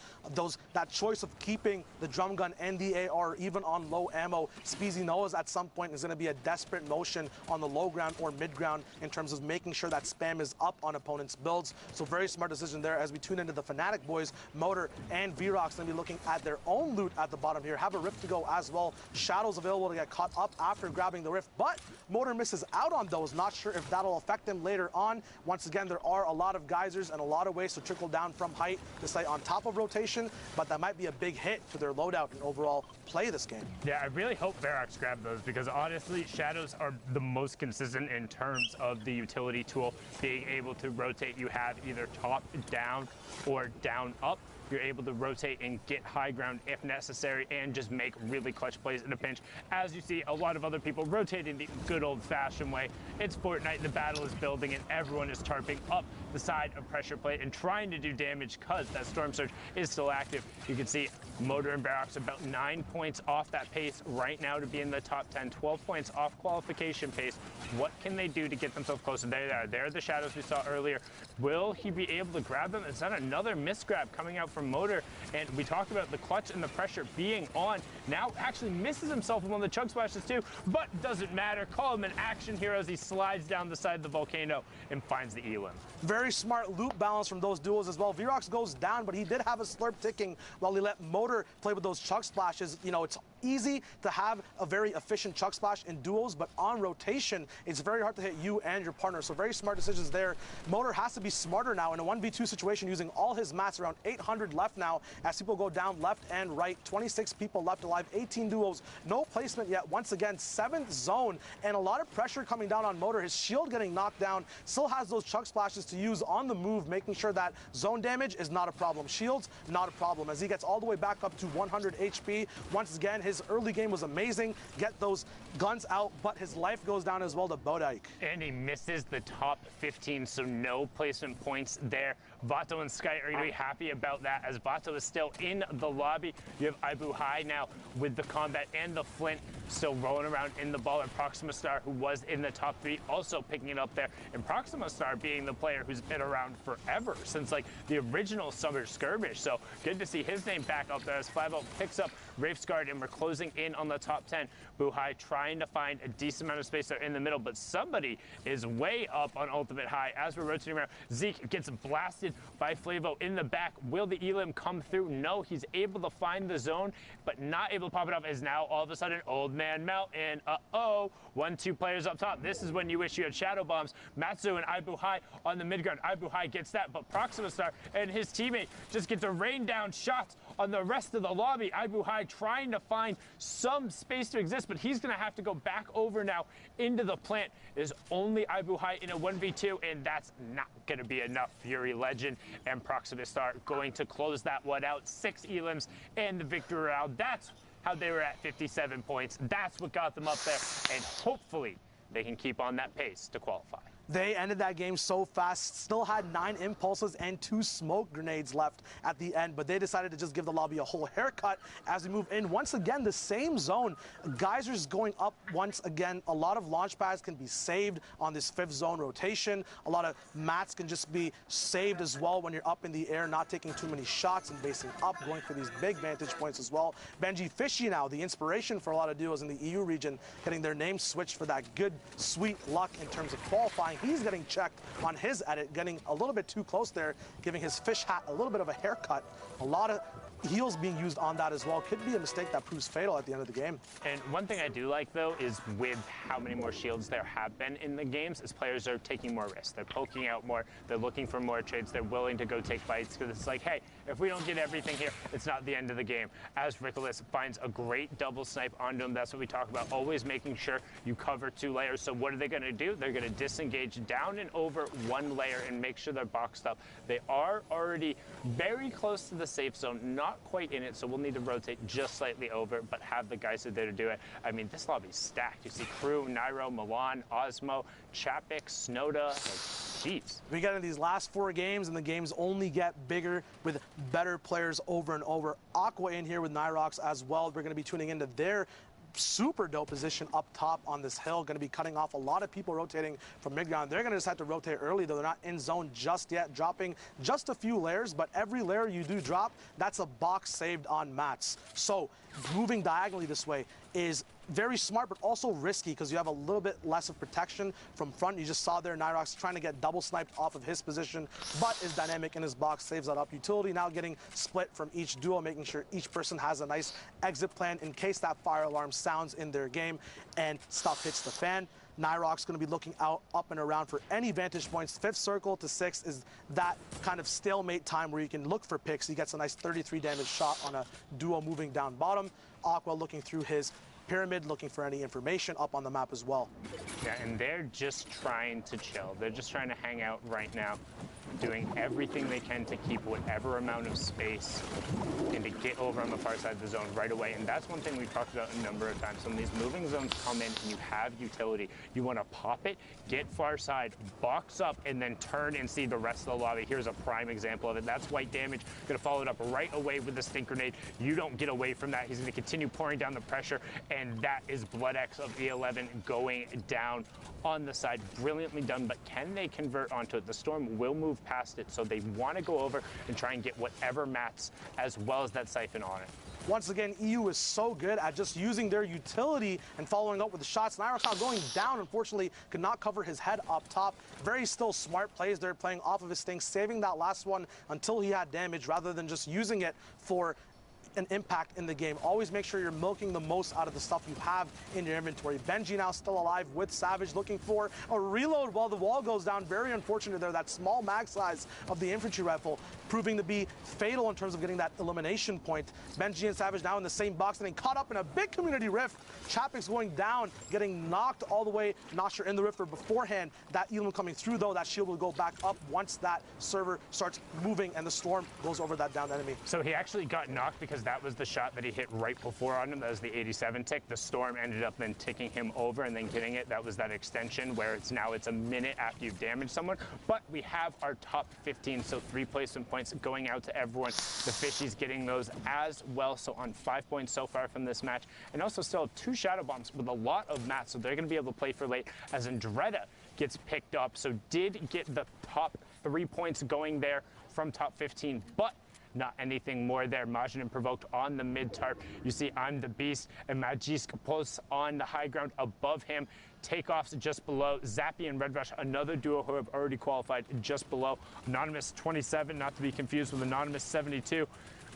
That choice of keeping the drum gun and the AR even on low ammo, Speezy knows at some point is going to be a desperate motion on the low ground or mid ground in terms of making sure that spam is up on opponents' builds. So very smart decision there as we tune into the Fnatic boys. Motor and Vrox going to be looking at their own loot at the bottom here. Have a rift to go as well. Shadows available to get caught up after grabbing the rift, but Motor misses out on those. Not sure if that'll affect him later on. Once again, there are a lot of geysers and a lot of ways to trickle down from height to stay on top of rotation, but that might be a big hit to their loadout and overall play this game. Yeah, I really hope Vrox grabbed those because honestly, Shadows are the most consistent in terms of the utility tool. Being able to rotate, you have either top down or down up. You're able to rotate and get high ground if necessary and just make really clutch plays in a pinch. As you see, a lot of other people rotating the good old-fashioned way. It's Fortnite, the battle is building, and everyone is tarping up the side of pressure plate and trying to do damage because that Storm Surge is still active. You can see Motor and Vrox about 9 points off that pace right now to be in the top 10, 12 points off qualification pace. What can they do to get themselves closer? There they are. There are the Shadows we saw earlier. Will he be able to grab them? Is that another misgrab coming out from Motor? And we talked about the clutch and the pressure being on. Now actually misses himself with one of the chug splashes too, but doesn't matter. Call him an action hero as he slides down the side of the volcano and finds the elim. Very smart loot balance from those duos as well. Vrox goes down, but he did have a slurp ticking while he let Motor play with those chug splashes. You know, it's easy to have a very efficient chug splash in duos, but on rotation, it's very hard to hit you and your partner. So very smart decisions there. Motor has to be smarter now in a 1v2 situation, using all his mats, around 800 left now as people go down left and right. 26 people left alive, 18 duos, no placement yet. Once again, 7th zone and a lot of pressure coming down on Motor. His shield getting knocked down, still has those chug splashes to use on the move, making sure that zone damage is not a problem. Shields, not a problem as he gets all the way back up to 100 HP. Once again, his early game was amazing. Get those guns out, but his life goes down as well to boiiiisss. And he misses the top 15, so no placement points there. Vato and Sky are going to be happy about that as Vato is still in the lobby. You have Ibu High now with the combat and the Flint still rolling around in the ball, and Proxima Star, who was in the top 3, also picking it up there. And Proxima Star being the player who's been around forever, since like the original Summer Skirmish. So good to see his name back up there as Flabo picks up Wraith's Guard, and we're closing in on the top 10. Buhai trying to find a decent amount of space there in the middle, but somebody is way up on Ultimate High as we're rotating around. Zeke gets blasted by Flavo in the back. Will the Elim come through? No, he's able to find the zone, but not able to pop it up as now all of a sudden Old Man Mountain. 1-2 players up top. This is when you wish you had Shadow Bombs. Matsu and Ibu High on the mid ground. Ibu High gets that, but Proxima Star and his teammate just get to rain down shots on the rest of the lobby. Ibu High trying to find some space to exist, but he's going to have to go back over now into the plant. There's only Ibu High in a 1v2, and that's not going to be enough. Fury Legend and Proxima Star going to close that one out. 6 elims and the victory round. That's how they were at 57 points. That's what got them up there, and hopefully they can keep on that pace to qualify. They ended that game so fast, still had 9 impulses and 2 smoke grenades left at the end, but they decided to just give the lobby a whole haircut as we move in. Once again, the same zone. Geysers going up once again. A lot of launch pads can be saved on this 5th zone rotation. A lot of mats can just be saved as well when you're up in the air, not taking too many shots and basing up, going for these big vantage points as well. Benji Fishy now, the inspiration for a lot of duos in the EU region, getting their name switched for that good, sweet luck in terms of qualifying. He's getting checked on his edit, getting a little bit too close there, giving his fish hat a little bit of a haircut. A lot of heals being used on that as well. Could be a mistake that proves fatal at the end of the game. And one thing I do like, though, is with how many more shields there have been in the games, is players are taking more risks. They're poking out more. They're looking for more trades. They're willing to go take fights because it's like, hey, if we don't get everything here, it's not the end of the game. As Rickolas finds a great double snipe onto him, that's what we talk about, always making sure you cover 2 layers. So what are they going to do? They're going to disengage down and over 1 layer and make sure they're boxed up. They are already very close to the safe zone, not quite in it, so we'll need to rotate just slightly over, but have the guys there to do it. I mean, this lobby's stacked. You see Crew, Nairo, Milan, Osmo, Chapik, Snowda. Like, jeez. We get in these last 4 games, and the games only get bigger with better players over and over. Aqua in here with Nyrox as well. We're going to be tuning into their super dope position up top on this hill. Going to be cutting off a lot of people rotating from mid-ground. They're going to just have to rotate early, though. They're not in zone just yet, dropping just a few layers, but every layer you do drop, that's a box saved on mats. So moving diagonally this way is very smart, but also risky because you have a little bit less of protection from front. You just saw there Nyrox trying to get double sniped off of his position, but is dynamic in his box, saves that up. Utility now getting split from each duo, making sure each person has a nice exit plan in case that fire alarm sounds in their game and stuff hits the fan. Nyrox going to be looking out, up and around for any vantage points. 5th circle to 6th is that kind of stalemate time where you can look for picks. He gets a nice 33 damage shot on a duo moving down bottom. Aqua looking through his pyramid, looking for any information up on the map as well. Yeah, and they're just trying to chill. They're just trying to hang out right now, doing everything they can to keep whatever amount of space and to get over on the far side of the zone right away. And that's one thing we've talked about a number of times. When these moving zones come in and you have utility, you want to pop it, get far side, box up, and then turn and see the rest of the lobby. Here's a prime example of it. That's white damage. Going to follow it up right away with the stink grenade. You don't get away from that. He's going to continue pouring down the pressure, and that is Blood X of E11 going down on the side. Brilliantly done, but can they convert onto it? The Storm will move past it, so they want to go over and try and get whatever mats as well as that siphon on it. Once again, EU is so good at just using their utility and following up with the shots. Nyrox going down, unfortunately, could not cover his head up top. Very still smart plays there, playing off of his thing, saving that last one until he had damage rather than just using it for an impact in the game. Always make sure you're milking the most out of the stuff you have in your inventory. Benji now still alive with Savage, looking for a reload while the wall goes down. Very unfortunate there. That small mag size of the infantry rifle proving to be fatal in terms of getting that elimination point. Benji and Savage now in the same box, getting caught up in a big community rift. Chapik's going down, getting knocked all the way, not sure in the rift or beforehand. That Elam coming through, though, that shield will go back up once that server starts moving and the Storm goes over that down enemy. So he actually got knocked because that was the shot that he hit right before on him. That was the 87 tick. The Storm ended up then ticking him over and then getting it. That was that extension where it's a minute after you've damaged someone. But we have our top 15, so 3 placement points going out to everyone. The Fishies getting those as well, so on 5 points so far from this match. And also still have 2 shadow bombs with a lot of mats, so they're going to be able to play for late as Andretta gets picked up. So did get the top 3 points going there from top 15, but not anything more there. Majin provoked on the mid tarp. You see I'm the Beast and Magisk Pulse on the high ground above him. Takeoffs just below. Zappy and Red Rush, another duo who have already qualified, just below. Anonymous 27, not to be confused with Anonymous 72,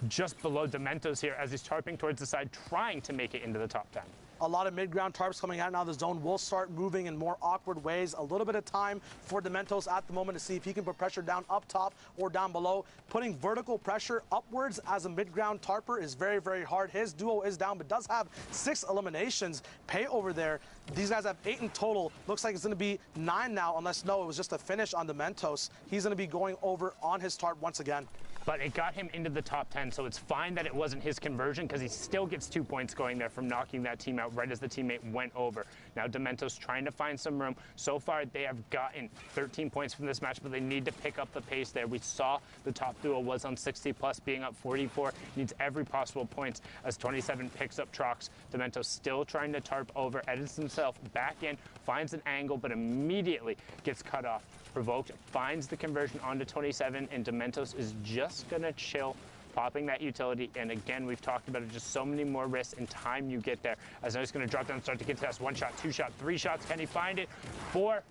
just below Dementos here as he's tarping towards the side, trying to make it into the top 10. A lot of mid-ground tarps coming out now. The zone will start moving in more awkward ways. A little bit of time for Dementos at the moment to see if he can put pressure down up top or down below. Putting vertical pressure upwards as a mid-ground tarper is very, very hard. His duo is down, but does have 6 eliminations. Pay over there. These guys have 8 in total. Looks like it's going to be 9 now, unless, no, it was just a finish on Dementos. He's going to be going over on his tarp once again. but it got him into the top 10, so it's fine that it wasn't his conversion because he still gets 2 points going there from knocking that team out right as the teammate went over. Now Dementos trying to find some room. So far they have gotten 13 points from this match, but they need to pick up the pace there. We saw the top duo was on 60 plus, being up 44, needs every possible points as 27 picks up Trox. Dementos still trying to tarp over, edits himself back in, finds an angle, but immediately gets cut off. Provoked finds the conversion onto 27, and Dementos is just gonna chill, popping that utility. And again, we've talked about it, just so many more risks and time you get there. As now he's gonna drop down, start to contest. 1 shot, 2 shot, 3 shots. Can he find it? 4.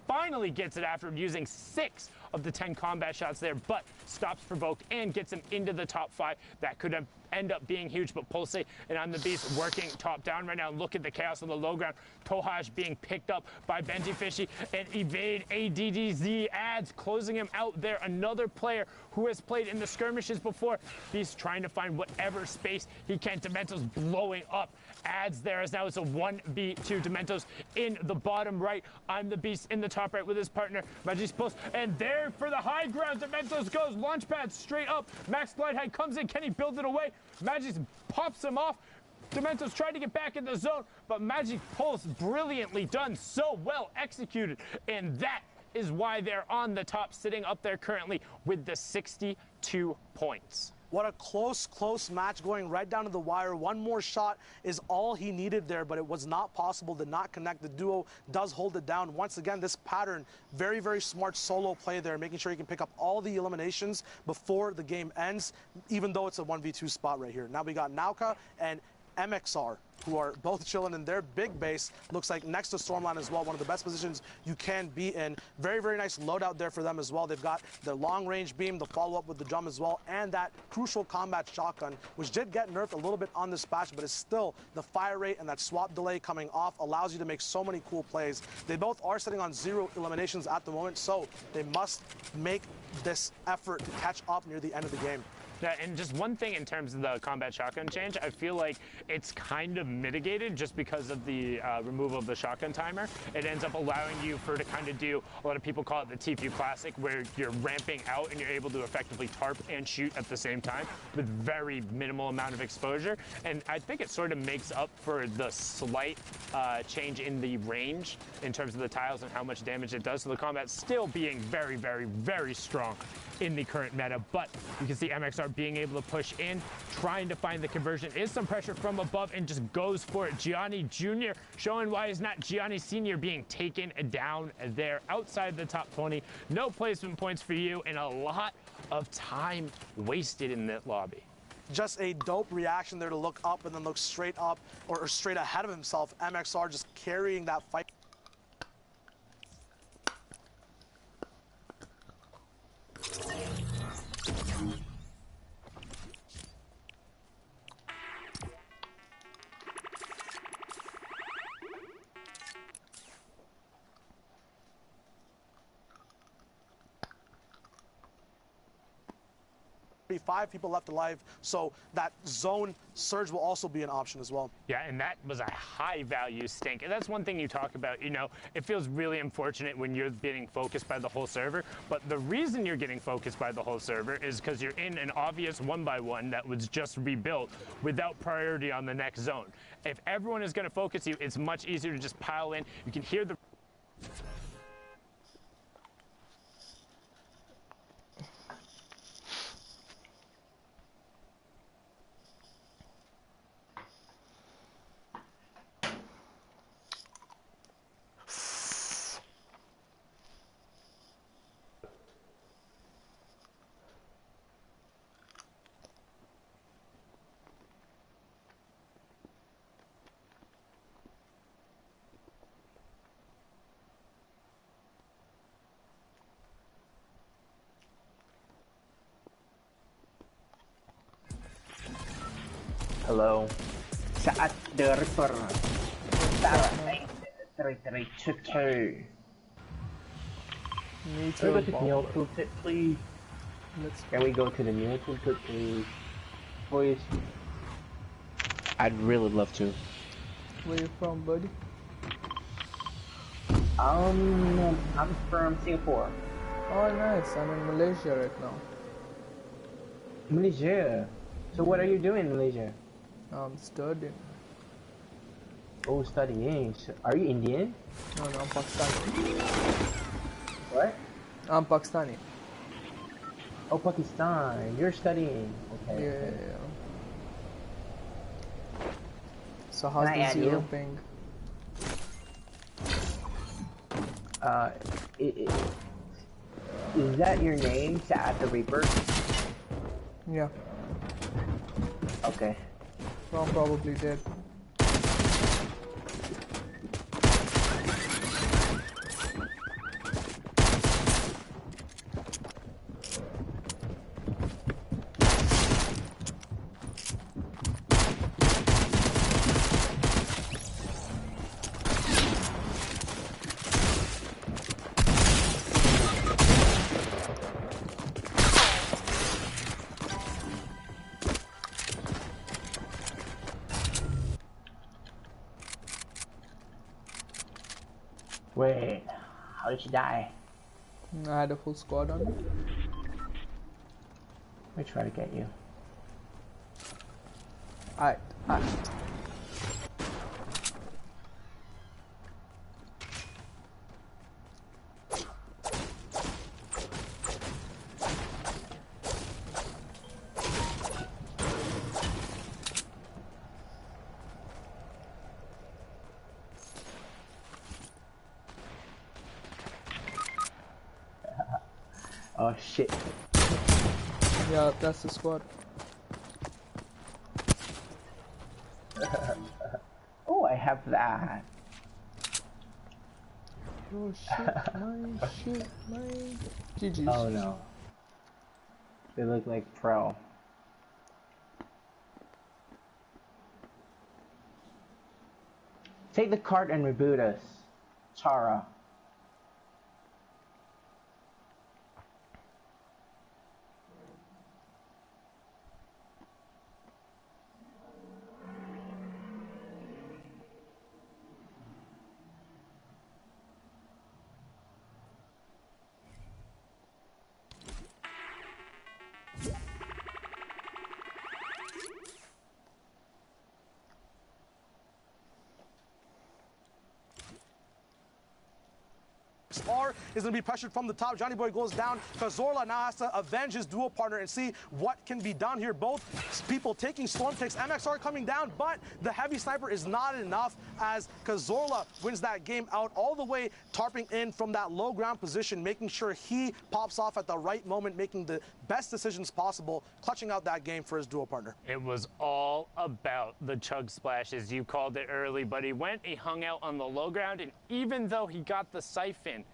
Finally gets it after using 6 of the 10 combat shots there, but stops Provoked and gets him into the top 5. That could have end up being huge, but Pulse and I'm the Beast working top down right now. Look at the chaos on the low ground. Tohaj being picked up by Benji Fishy, and Evade ADDZ adds, closing him out there. Another player who has played in the skirmishes before. Beast trying to find whatever space he can. Dementos blowing up adds there, as now it's a 1v2. Dementos in the bottom right. I'm the Beast in the top right with his partner Magic's Pulse, and there for the high ground Dementos goes. Launchpad straight up. Max Glide Height comes in. Can he build it away? Magic pops him off. Dementos tried to get back in the zone, but Magic Pulse brilliantly done, so well executed, and that is why they're on the top, sitting up there currently with the 62 points. What a close match going right down to the wire. One more shot is all he needed there, but it was not possible, did not connect. The duo does hold it down. Once again, this pattern, very smart solo play there, making sure he can pick up all the eliminations before the game ends, even though it's a 1v2 spot right here. Now we got Nauka and MXR, who are both chilling in their big base. Looks like next to Stormline as well, one of the best positions you can be in. Very nice loadout there for them as well. They've got the long range beam, the follow-up with the drum as well, and that crucial combat shotgun, which did get nerfed a little bit on this patch, but is still the fire rate and that swap delay coming off allows you to make so many cool plays. They both are sitting on 0 eliminations at the moment, so they must make this effort to catch up near the end of the game. Yeah, and just one thing in terms of the combat shotgun change, I feel like it's kind of mitigated just because of the removal of the shotgun timer. It ends up allowing you to kind of do, a lot of people call it the TFU Classic, where you're ramping out and you're able to effectively tarp and shoot at the same time with very minimal amount of exposure. And I think it sort of makes up for the slight change in the range in terms of the tiles and how much damage it does. So the combat still being very strong in the current meta, but you can see MXR being able to push in, trying to find the conversion. Is some pressure from above and just goes for it. Gianni Jr. showing why he's not Gianni Sr. being taken down there outside the top 20. No placement points for you, and a lot of time wasted in that lobby. Just a dope reaction there to look up and then look straight up or straight ahead of himself. MXR just carrying that fight. Five people left alive, so that zone surge will also be an option as well. Yeah, and that was a high value stink. And that's one thing you talk about, you know, it feels really unfortunate when you're getting focused by the whole server, but the reason you're getting focused by the whole server is because you're in an obvious 1x1 that was just rebuilt without priority on the next zone. If everyone is going to focus you, it's much easier to just pile in. You can hear the... Hello. SaadtheReaper. SaadtheReaper. Me Can we go too. to the Neo toolkit, please? Can we go to the Neo toolkit, please? Boys. I'd really love to. Where you from, buddy? I'm from Singapore. Oh, nice. I'm in Malaysia right now. Malaysia. So what are you doing in Malaysia? I'm studying. Oh, studying. So, are you Indian? No, I'm Pakistani. What? I'm Pakistani. Oh, Pakistan. You're studying. Okay. Yeah. So how's Can I the add zero you? ping? Is that your name, SaadtheReaper? Yeah. Okay. Well, I'm probably dead. Wait, how did you die? I had a full squad on me. Let me try to get you. Alright. Oh shit. Yeah, that's the squad. Oh, I have that. Oh shit, my GG's. Oh no. They look like pro. Take the cart and reboot us. Chara. R is going to be pressured from the top. Johnny Boy goes down. Cazorla now has to avenge his duo partner and see what can be done here. Both people taking storm takes. MXR coming down, but the heavy sniper is not enough as Cazorla wins that game out all the way, tarping in from that low ground position, making sure he pops off at the right moment, making the best decisions possible, clutching out that game for his duo partner. It was all about the chug splash, as you called it early, but he hung out on the low ground, and even though he got the siphon,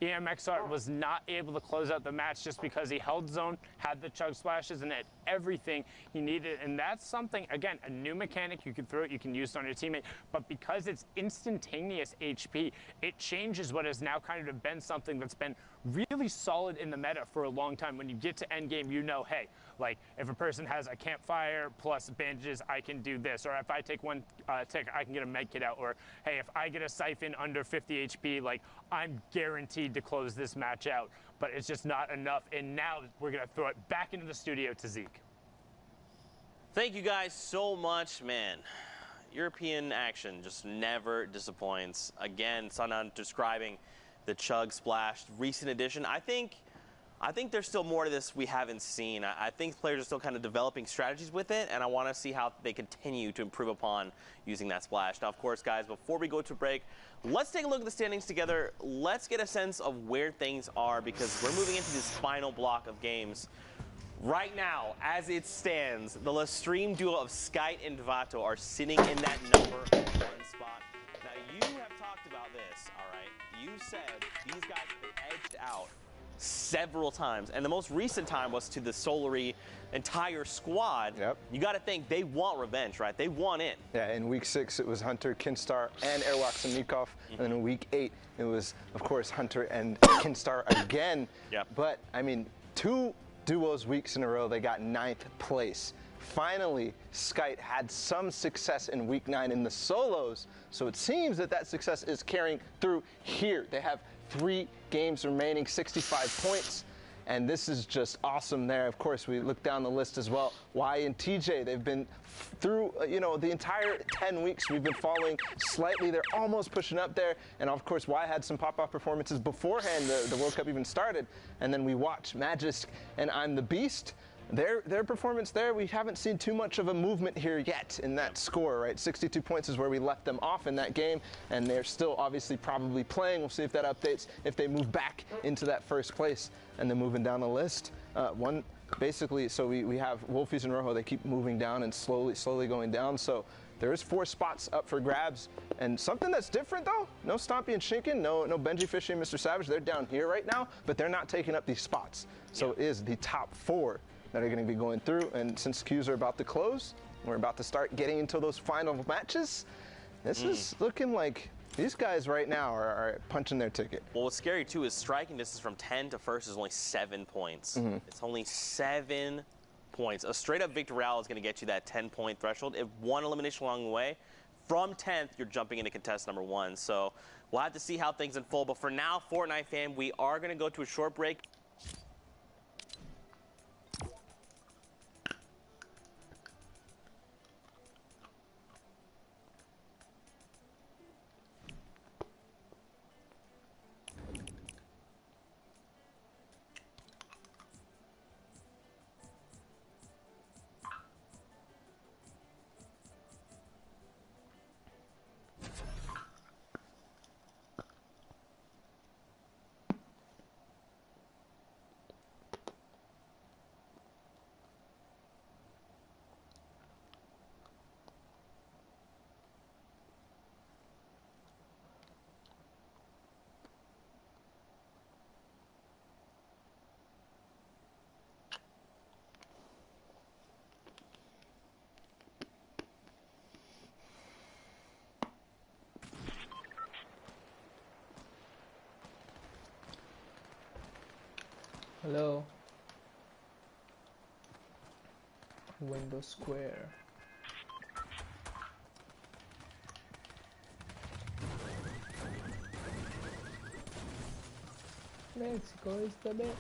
EMXR was not able to close out the match just because he held zone, had the chug splashes, and had everything he needed. And that's something, again, a new mechanic. You can throw it, you can use it on your teammate, but because it's instantaneous HP, it changes what has now kind of been something that's been really solid in the meta for a long time. When you get to endgame, you know, hey, like if a person has a campfire plus bandages, I can do this. Or if I take one tick, I can get a med kit out. Or hey, if I get a siphon under 50 HP, like I'm guaranteed to close this match out. But it's just not enough. And now we're gonna throw it back into the studio to Zeke. Thank you guys so much, man. European action just never disappoints. Again, Sunan describing the Chug Splash recent edition. I think there's still more to this we haven't seen. I think players are still kind of developing strategies with it, and I want to see how they continue to improve upon using that splash. Now, of course, guys, before we go to break, let's take a look at the standings together. Let's get a sense of where things are, because we're moving into this final block of games. Right now, as it stands, the Lestream duo of Skyt and Vato are sitting in that number 1 spot. Now, you have talked about this, all right? You said these guys have been edged out several times, and the most recent time was to the Solary entire squad. Yep. You got to think they want revenge, right? They want in. Yeah, in week 6 it was Hunter, Kinstar, and Airwalks and Nikov, and then in week 8 it was, of course, Hunter and Kinstar again. Yep. But I mean, 2 duos weeks in a row, they got 9th place. Finally, Skyt had some success in week 9 in the solos, so it seems that that success is carrying through here. They have 3 games remaining, 65 points, and this is just awesome there. Of course, we look down the list as well. Y and TJ, they've been through, you know, the entire 10 weeks we've been following slightly. They're almost pushing up there, and of course, Y had some pop-off performances beforehand the World Cup even started, and then we watch Magisk and I'm the Beast. Their performance there, we haven't seen too much of a movement here yet in that score, right? 62 points is where we left them off in that game, and they're still obviously probably playing. We'll see if that updates, if they move back into that first place. And then moving down the list, basically, so we have Wolfies and Rojo, they keep moving down and slowly going down. So there is 4 spots up for grabs. And something that's different though, no Stompy and Shinken, no Benji Fishy and Mr. Savage, they're down here right now, but they're not taking up these spots. So it is the top 4 that are going to be going through, and since queues are about to close, we're about to start getting into those final matches. This is looking like these guys right now are punching their ticket. Well, what's scary too is striking distance from 10 to first is only 7 points. It's only 7 points. A straight up Victor Real is going to get you that 10-point threshold. If one elimination along the way, from 10th, you're jumping into contest number 1. So we'll have to see how things unfold. But for now, Fortnite fam, we are going to go to a short break. Hello. Windows Square. Mexico is the best.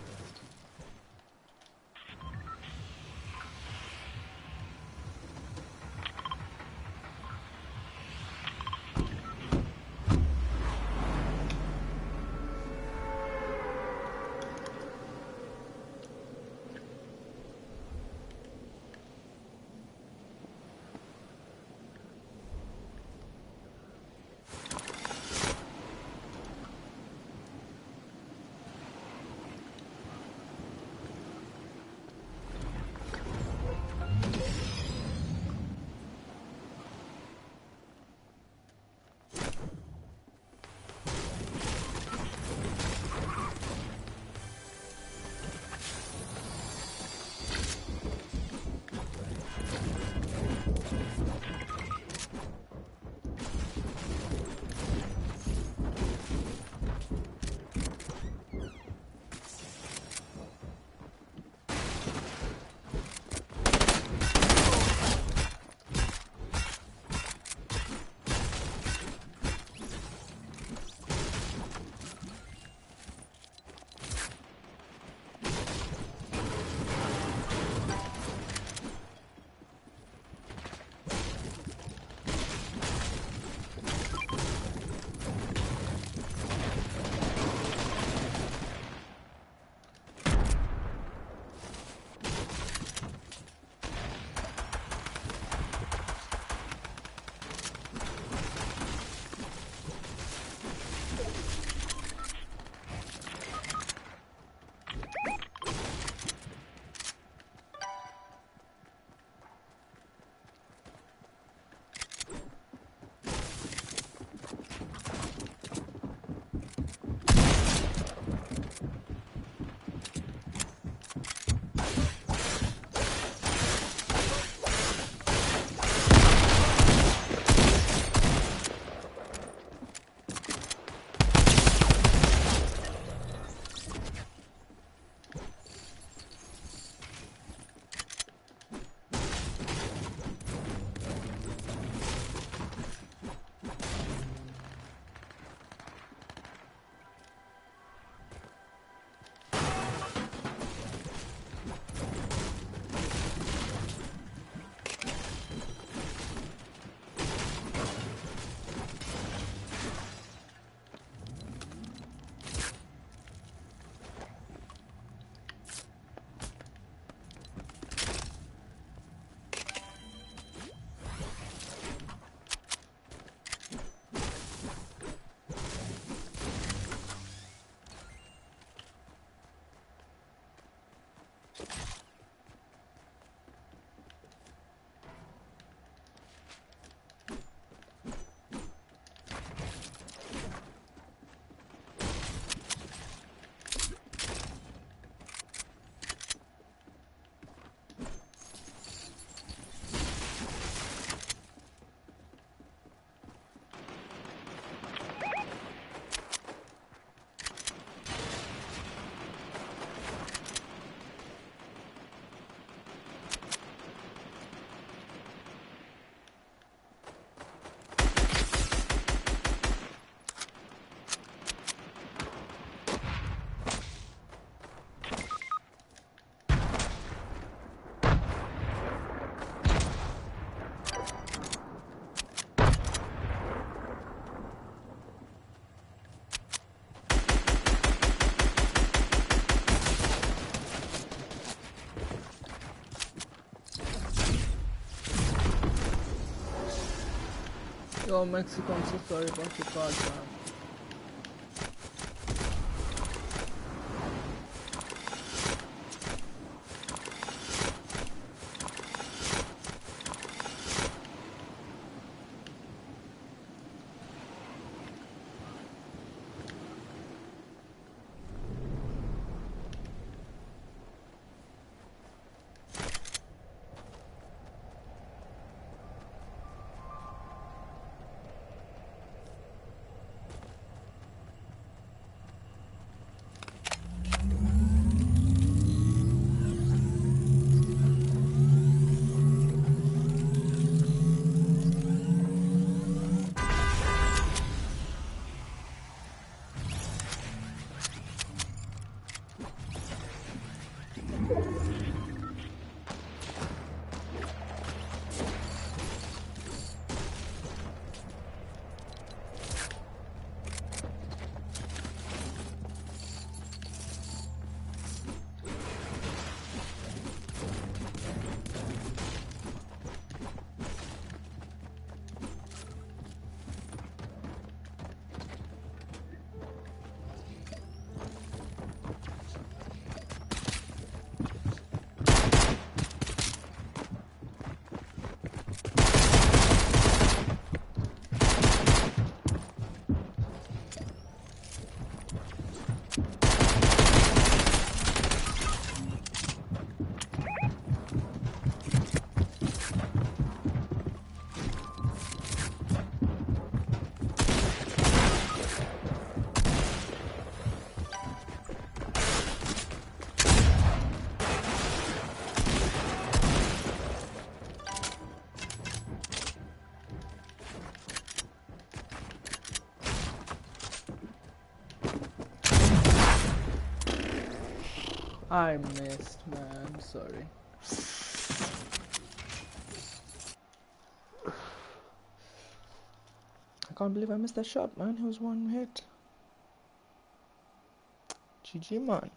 Yo, Mexico, I'm so sorry about your card, man. I missed, man. Sorry. I can't believe I missed that shot, man. It was one hit. GG, man.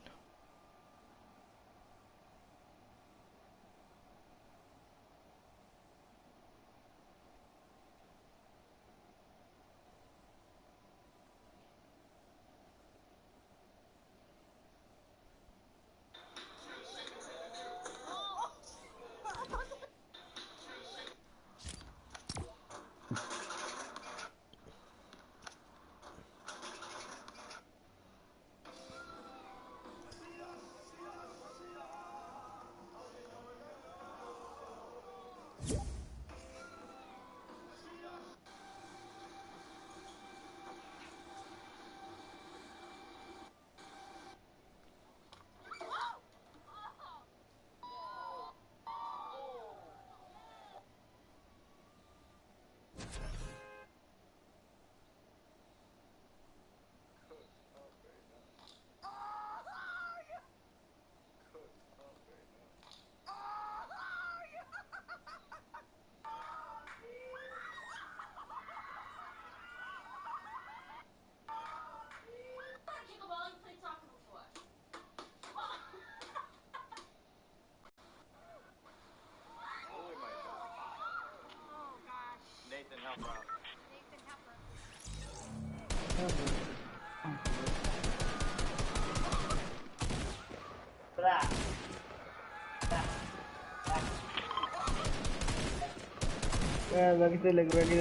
बाकी तो लग बाकी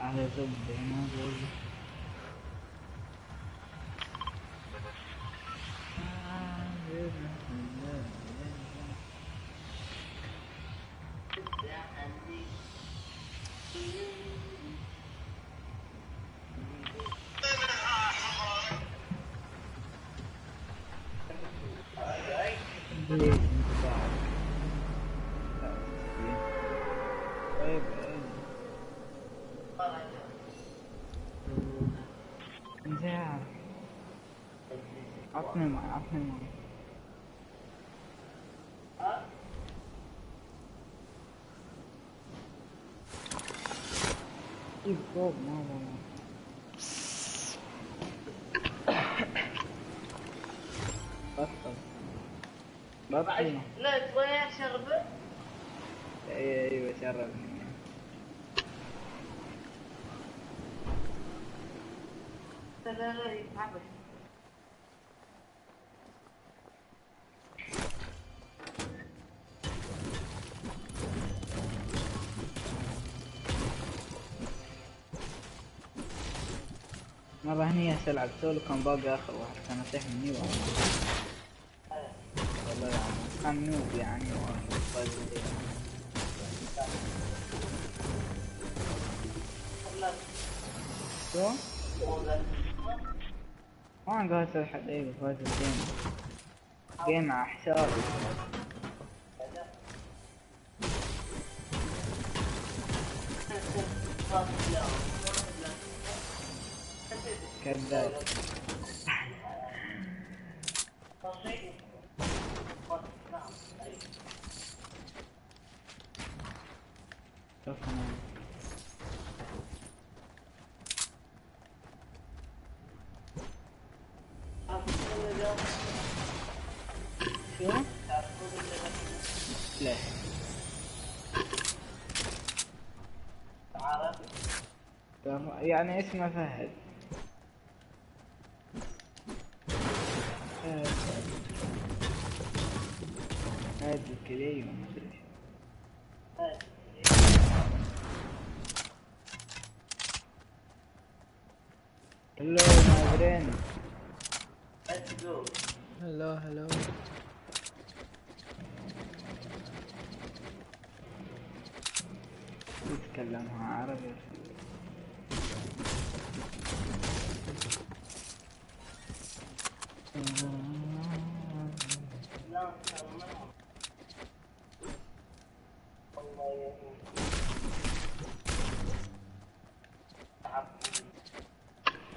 अरे तो देना बोल अपने मां Go, no. بطيء. لا تبغى شربه؟ ايوه شربني. لا يتعبش. مرة هني هسه لعبت سولو كان باقي اخر واحد كان يطيح مني والله. والله يعني كان نوب يعني شو؟ ما قاعد اسوي حد ايه فاز الجيم. جيم على حسابي. كذاب. شو؟ لا يعني اسمه فهد. هذا الكلي وما ادري هلو ماجرين. هلو يتكلمها عربي.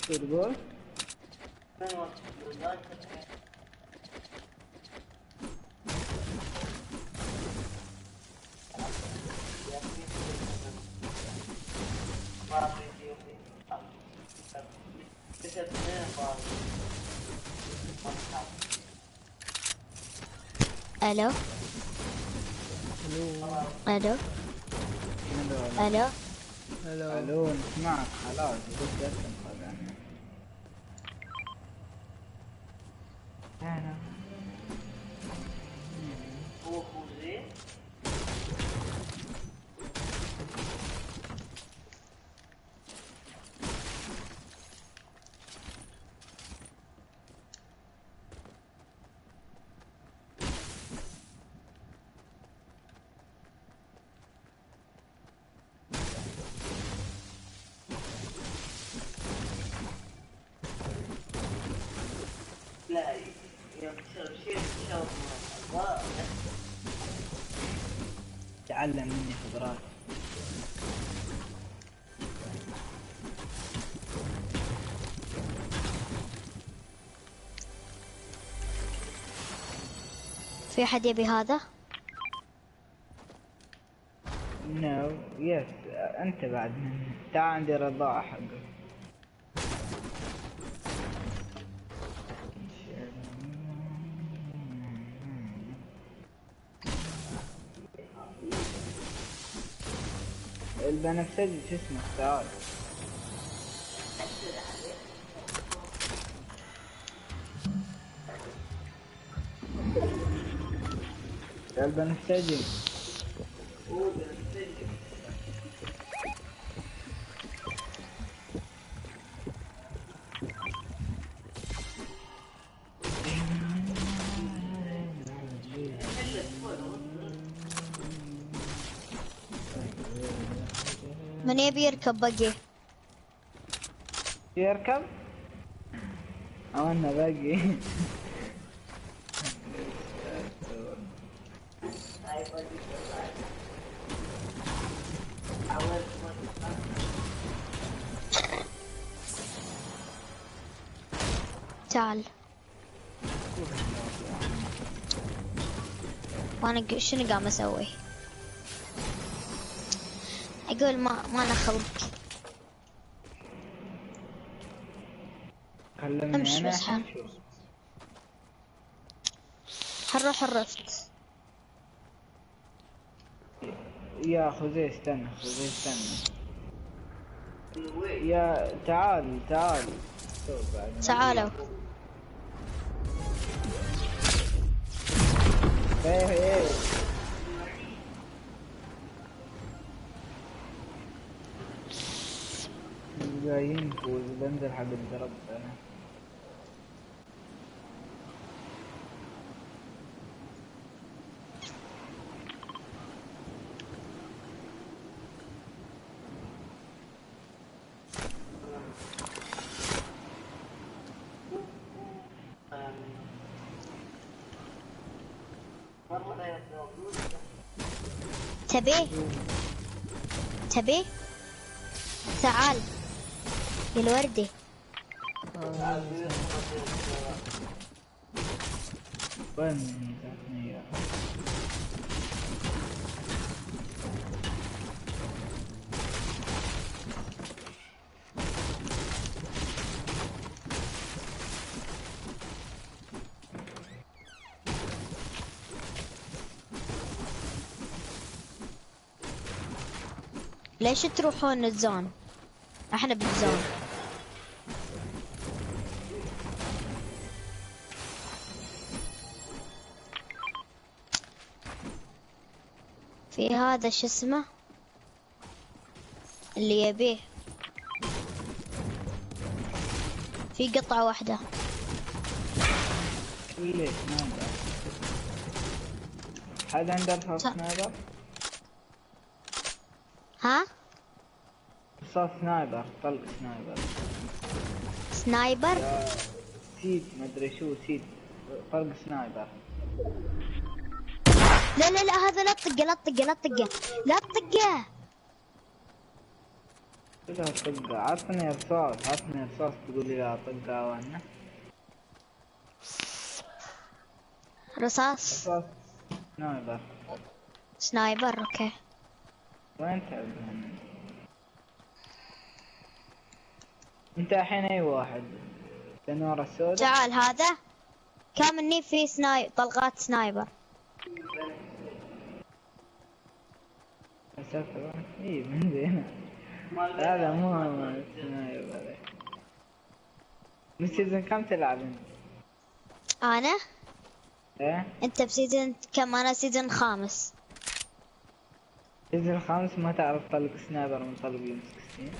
شو تقول؟ الو الو الو الو نسمعك خلاص بس اسم خلاص. لا يوم تشرب شيء تشرب تعلم مني خبرات. في حد يبي هذا؟ نو يس انت بعد مني. تعال عندي رضاعة حقك. البنفسجي شو اسمه تعال. البنفسجي من يبي يركب بقي؟ يركب؟ أو أنا باقي. تعال. وانا شنو قام اسوي؟ اقول ما انا خلق. كلمني امشي أنا بس حال. حنروح الرفت. يا خوزي استنى، خوزي استنى. يا تعال تعال. تعالوا. ايه جايين فوز، بنزل حق الدرب انا. تبيه تبيه تعال يا الوردي. وين ذاتني يا ليش تروحون الزون؟ احنا بالزون. في هذا شو اسمه اللي يبيه، في قطعة واحدة. ليش سنايبر؟ حد عنده رصاص سنايبر؟ ها؟ رصاص سنايبر، طلق سنايبر. سنايبر؟ سيد مدري شو سيد، طلق سنايبر. لا لا لا هذا لا تطقه لا تطقه لا تطقه لا تطقه. لا طقه، عطني رصاص عطني رصاص تقول لي لا طقه وانا. رصاص سنايبر. سنايبر اوكي. وين تعبان انت الحين؟ اي واحد تنور السوداء. تعال هذا كامل في طلقات سنايبر. اي من زين. هذا مو سنايبر. من سيزون كم تلعب انت؟ انا؟ ايه انت بسيزون كم؟ انا سيزون 5. سيزون 5 ما تعرف طلق سنايبر من طلق يمسك ستين؟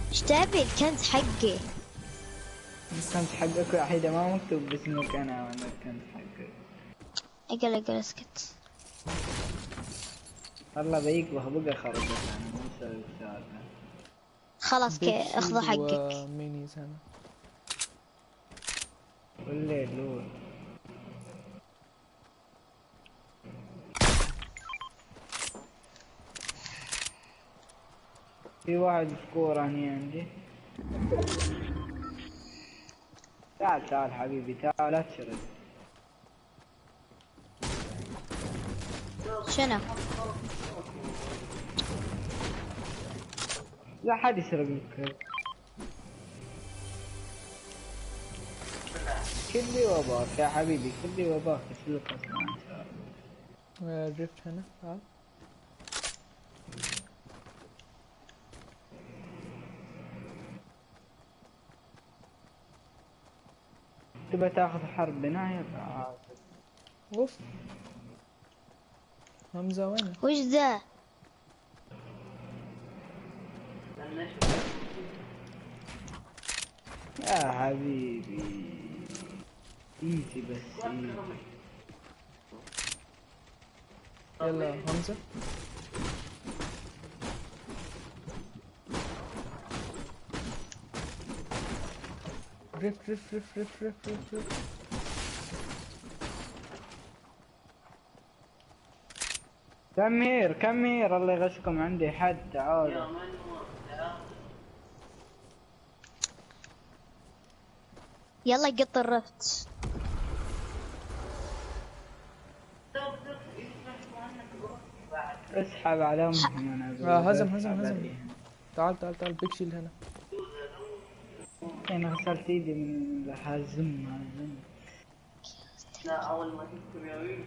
ايش تبي؟ الكنز حقي. الكنز حقك وحيدة ما مكتوب باسمك انا وانا الكنز حقك. اقل اقل اسكت. والله بيك بقى خرجت انا مو مسوي سالفة. خلاص اخذ حقك. مينيز هنا. والليل لول. في واحد سكور هني عندي. تعال تعال حبيبي تعال لا تشرد. شنو؟ لا حد يسرق لك. كلي وباك يا حبيبي كلي وباك اسلك اسمع ان شاء الله. الريفت هنا تعال. تبى تاخذ حرب بناية تعال. اوف همزة وين؟ وش ذا؟ يا حبيبي ايزي بس ايزي. يلا همزة. رف. كمير الله يغشكم، عندي حد تعالوا. يلا قط الرفت. اسحب على امهم انا. هزم. تعال بيك شيل هنا. انا غسلت ايدي من الهزم. لا اول ما تكتب يا ويل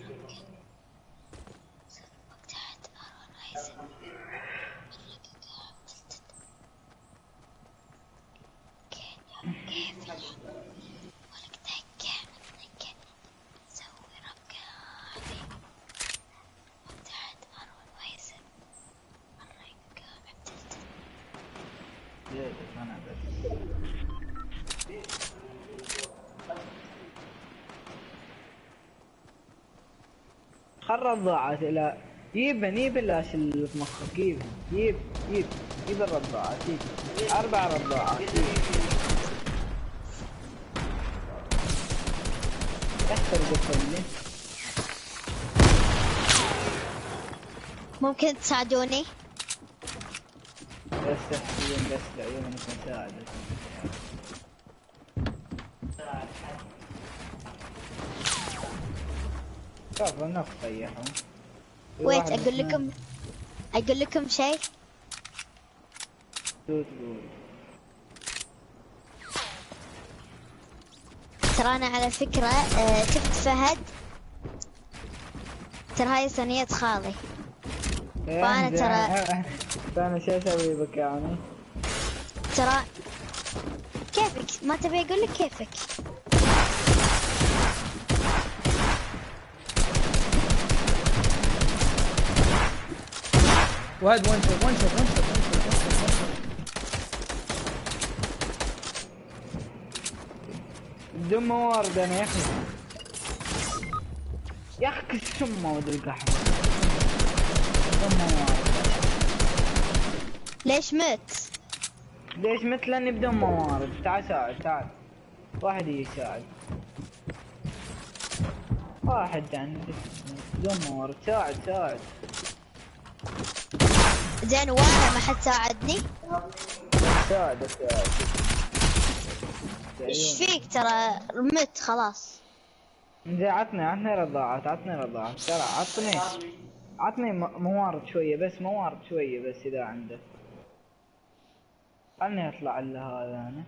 خرب ضاعت الى يجيب اللاش اللي في مخك. جيب الرضاعات. 4 رضاعات. احتر قتلني. ممكن تساعدوني؟ بس تحسين بس لعيونك مساعدة. شوف النقطة طيحهم. ويت اقول لكم شيء. ترى انا على فكرة شفت فهد، ترى هاي صينية خالي. وانا انا شو اسوي بك يعني؟ ترى كيفك ما تبي اقول لك كيفك. واحد وان شوت. بدون موارد انا يا اخي الشمة ودي القحوة. بدون موارد. ليش مت لاني بدون موارد. تعال ساعد. واحد يساعد. واحد عندي بدون موارد. ساعد. زين وانا ما حد ساعدني. ساعد. ايش فيك؟ ترى مت خلاص. زين عطني رضاعات. ترى عطني موارد شوية بس اذا عندك. خلني اطلع لهذا انا.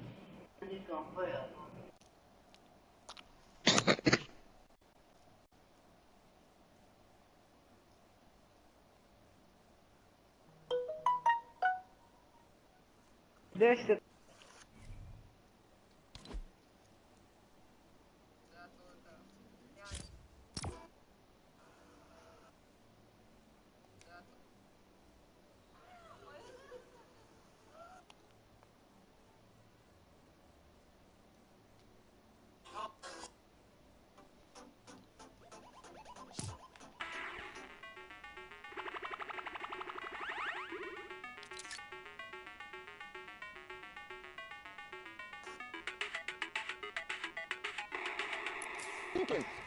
ليش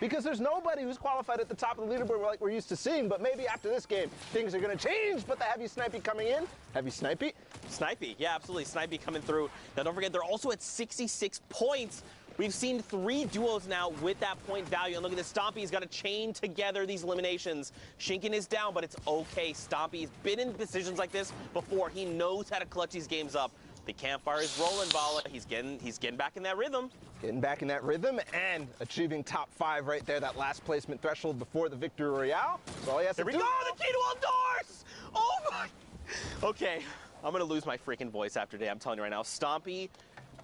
Because there's nobody who's qualified at the top of the leaderboard like we're used to seeing, but maybe after this game, things are going to change. But the Heavy Snipey coming in. Heavy Snipey? Snipey, yeah, absolutely. Snipey coming through. Now, don't forget, they're also at 66 points. We've seen 3 duos now with that point value. And look at this. Stompy's got to chain together these eliminations. Shinken is down, but it's okay. Stompy's been in decisions like this before. He knows how to clutch these games up. The campfire is rolling, Vala. He's getting back in that rhythm. Getting back in that rhythm and achieving top 5 right there, that last placement threshold before the Victory Royale. So all he has to do... Here we go, the key to all doors! Oh my... Okay, I'm gonna lose my freaking voice after today, I'm telling you right now. Stompy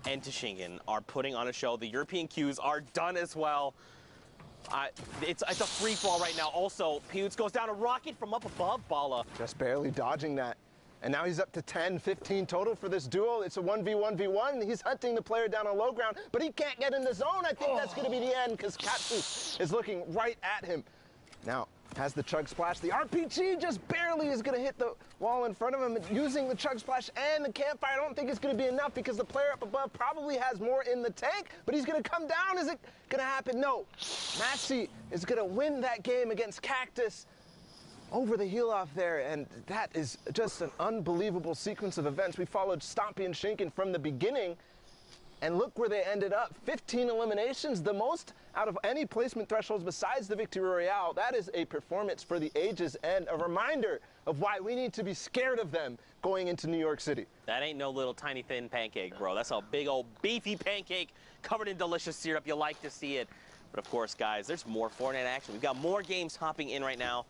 and Tashingen are putting on a show. The European queues are done as well. It's a free fall right now. Also, Pewds goes down a rocket from up above, Bala. Just barely dodging that. And now he's up to 10, 15 total for this duel. It's a 1v1v1. He's hunting the player down on low ground, but he can't get in the zone. I think that's going to be the end because Katsu is looking right at him. Now, has the Chug Splash. The RPG just barely is going to hit the wall in front of him. Using the Chug Splash and the campfire, I don't think it's going to be enough because the player up above probably has more in the tank, but he's going to come down. Is it going to happen? No. Massey is going to win that game against Cactus over the heel off there, and that is just an unbelievable sequence of events. We followed Stompy and Shinkin from the beginning, and look where they ended up. 15 eliminations, the most out of any placement thresholds besides the Victory Royale. That is a performance for the ages and a reminder of why we need to be scared of them going into New York City. That ain't no little tiny thin pancake, bro. That's a big old beefy pancake covered in delicious syrup. You like to see it. But of course, guys, there's more Fortnite action. We've got more games hopping in right now.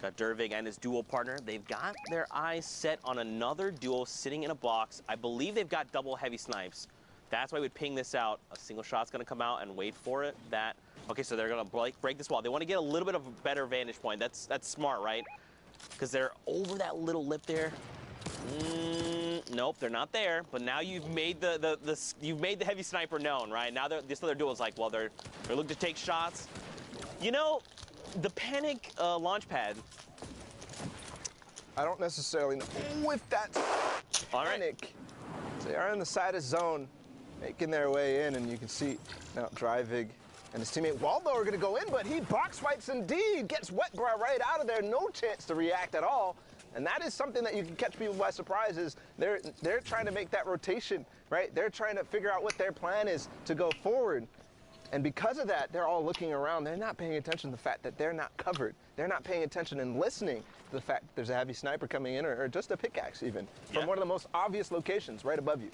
Got Dervig and his duo partner. They've got their eyes set on another duo sitting in a box. I believe they've got double heavy snipes. That's why we'd ping this out. A single shot's gonna come out and wait for it. Okay, so they're gonna break this wall. They wanna get a little bit of a better vantage point. That's smart, right? Because they're over that little lip there. Nope, they're not there. But now you've made you've made the heavy sniper known, right? Now this other duo's like, well, they're looking to take shots. You know, the panic launch pad. I don't necessarily know if that's panic. They are on the side of zone, making their way in, and you can see now Drivig and his teammate Waldo are going to go in, but he box fights indeed, gets Wetbrow right out of there, no chance to react at all. And that is something that you can catch people by surprise is they're trying to make that rotation, right? They're trying to figure out what their plan is to go forward. And because of that, they're all looking around. They're not paying attention to the fact that they're not covered. They're not paying attention and listening to the fact that there's a heavy sniper coming in or just a pickaxe even from one of the most obvious locations right above you.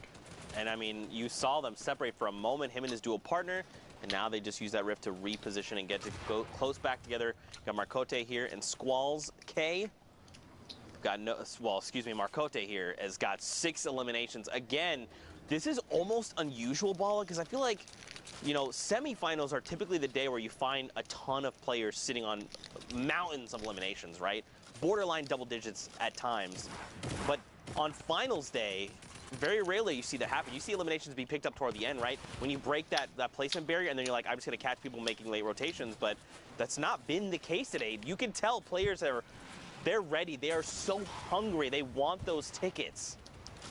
And I mean, you saw them separate for a moment, him and his dual partner, and now they just use that rift to reposition and get to go close back together. Got Marcote here and Squalls K. Got Marcote here has got 6 eliminations. Again, this is almost unusual, Bala, because I feel like, you know, semifinals are typically the day where you find a ton of players sitting on mountains of eliminations, right? Borderline double digits at times. But on finals day, very rarely you see that happen. You see eliminations be picked up toward the end, right? When you break that placement barrier and then you're like, I'm just gonna catch people making late rotations, but that's not been the case today. You can tell players they're ready. They are so hungry. They want those tickets.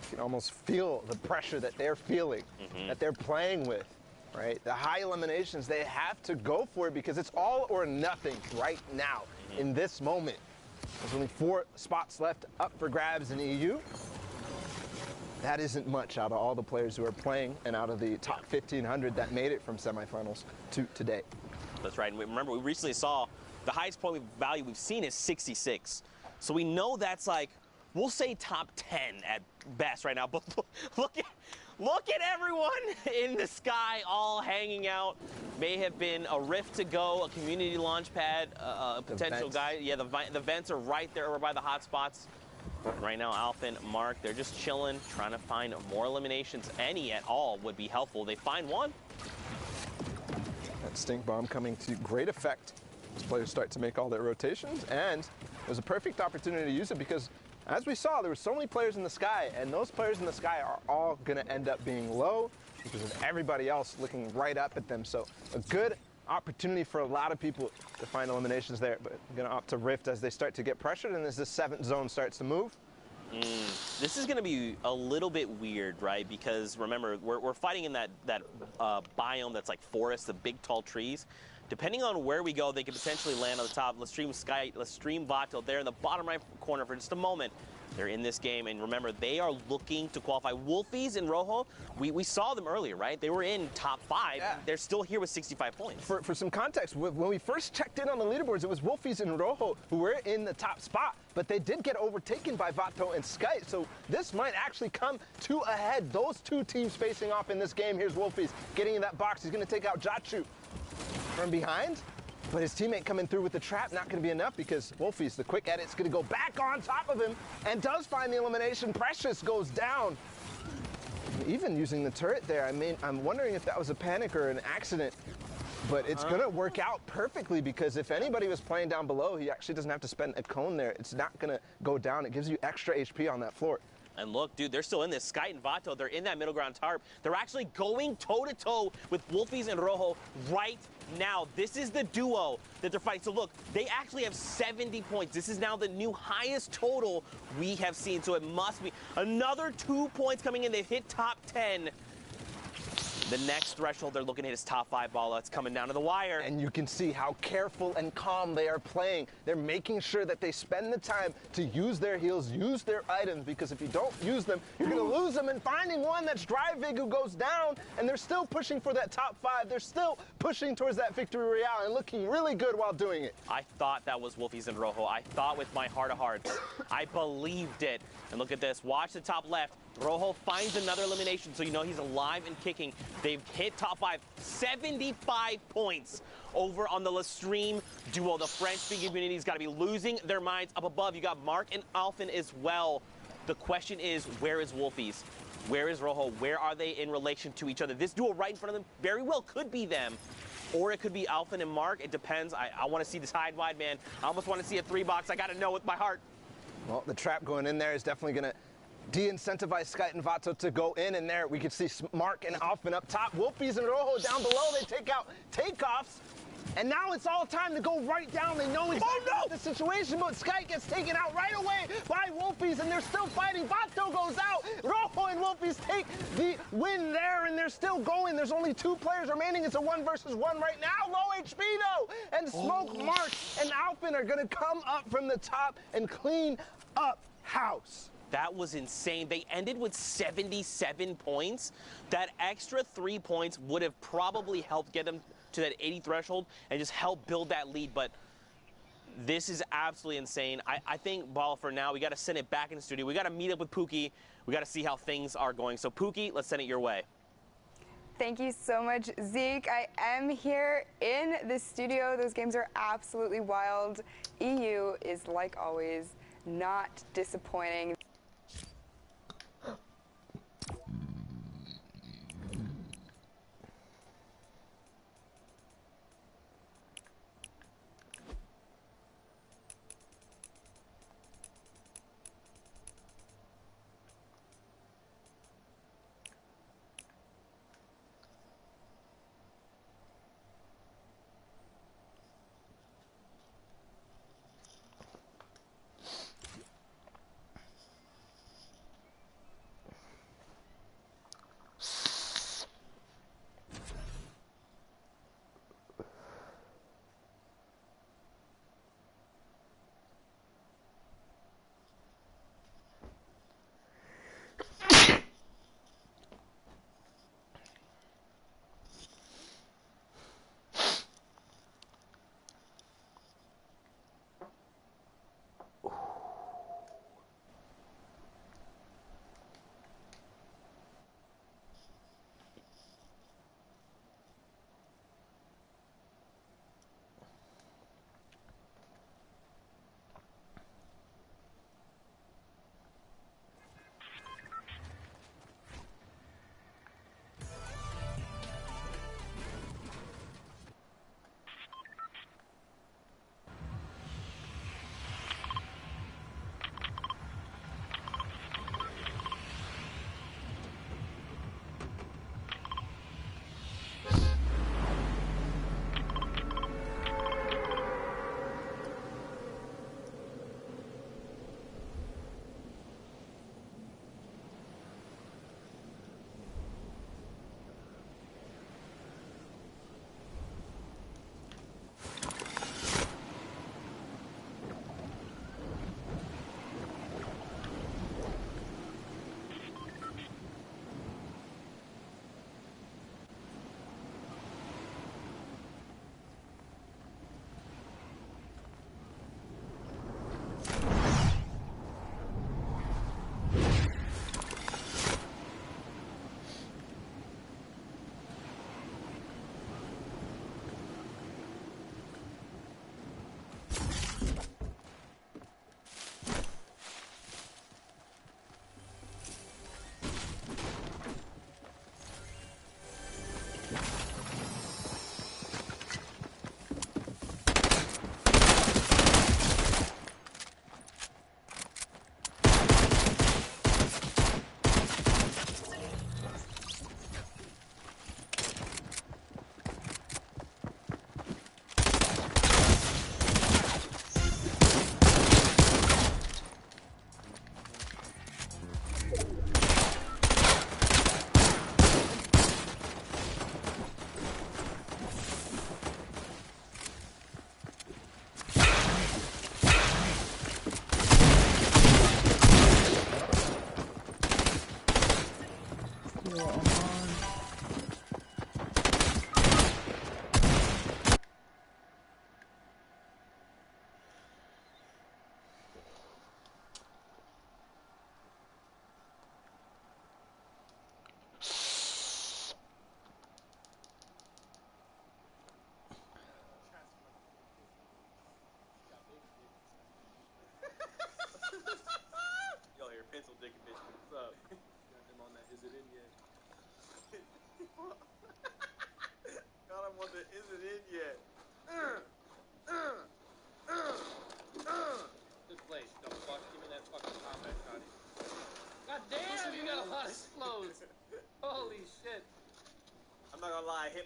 You can almost feel the pressure that they're feeling, that they're playing with. Right? The high eliminations, they have to go for it because it's all or nothing right now in this moment. There's only 4 spots left up for grabs in EU. That isn't much out of all the players who are playing and out of the top 1,500 that made it from semifinals to today. That's right. And remember, we recently saw the highest point value we've seen is 66. So we know that's like, we'll say top 10 at best right now. But look at everyone in the sky all hanging out. May have been a rift to go, a community launch pad, a potential guy. Yeah, the vents are right there over by the hot spots. Right now, Alpha and Mark, they're just chilling, trying to find more eliminations. Any at all would be helpful. They find one. That stink bomb coming to great effect as players start to make all their rotations, and it was a perfect opportunity to use it because as we saw, there were so many players in the sky, and those players in the sky are all going to end up being low because of everybody else looking right up at them. So a good opportunity for a lot of people to find eliminations there, but I'm going to opt to rift as they start to get pressured and as the 7th zone starts to move. This is going to be a little bit weird, right? Because remember, we're fighting in that biome that's like forest, the big tall trees. Depending on where we go, they could potentially land on the top. Let's stream Vato there in the bottom right corner for just a moment. They're in this game, and remember, they are looking to qualify. Wolfies and Rojo, we saw them earlier, right? They were in top 5. Yeah. They're still here with 65 points. For some context, when we first checked in on the leaderboards, it was Wolfies and Rojo who were in the top spot, but they did get overtaken by Vato and Sky, so this might actually come to a head. Those 2 teams facing off in this game. Here's Wolfies getting in that box. He's going to take out Jachu from behind, but his teammate coming through with the trap, not going to be enough because Wolfies, the quick edit's going to go back on top of him and does find the elimination. Precious goes down. Even using the turret there, I mean, I'm wondering if that was a panic or an accident, but it's going to work out perfectly because if anybody was playing down below, he actually doesn't have to spend a cone there. It's not going to go down. It gives you extra HP on that floor. And look, dude, they're still in this. Sky and Vato, they're in that middle ground tarp. They're actually going toe-to-toe with Wolfies and Rojo right now. This is the duo that they're fighting. So look, they actually have 70 points. This is now the new highest total we have seen. So it must be another 2 points coming in. They've hit top 10. The next threshold they're looking at is top 5 ball. It's coming down to the wire. And you can see how careful and calm they are playing. They're making sure that they spend the time to use their heals, use their items, because if you don't use them, you're going to lose them. And finding one that's Dryvig who goes down, and they're still pushing for that top 5. They're still pushing towards that victory royale and looking really good while doing it. I thought that was Wolfies and Rojo. I thought with my heart of hearts. I believed it. And look at this. Watch the top left. Rojo finds another elimination, so you know he's alive and kicking. They've hit top 5, 75 points over on the Lestream duo. The French-speaking community's got to be losing their minds. Up above, you got Mark and Alphen as well. The question is, where is Wolfies? Where is Rojo? Where are they in relation to each other? This duo right in front of them very well could be them. Or it could be Alphen and Mark. It depends. I want to see this hide wide, man. I almost want to see a 3-box. I got to know with my heart. Well, the trap going in there is definitely going to de-incentivize Sky and Vato to go in, and there we can see Mark and Alphen up top. Wolfies and Rojo down below. They take out takeoffs. And now it's all time to go right down. They know exactly the situation, but Sky gets taken out right away by Wolfies, and they're still fighting. Vato goes out. Rojo and Wolfies take the win there, and they're still going. There's only 2 players remaining. It's a 1 versus 1 right now. Low HP, though. And Smoke, Mark, and Alphen are going to come up from the top and clean up house. That was insane. They ended with 77 points. That extra 3 points would have probably helped get them to that 80 threshold and just help build that lead. But this is absolutely insane. I think, Ball, for now, we got to send it back in the studio. We got to meet up with Pookie. We got to see how things are going. So, Pookie, let's send it your way. Thank you so much, Zeke. I am here in the studio. Those games are absolutely wild. EU is, like always, not disappointing.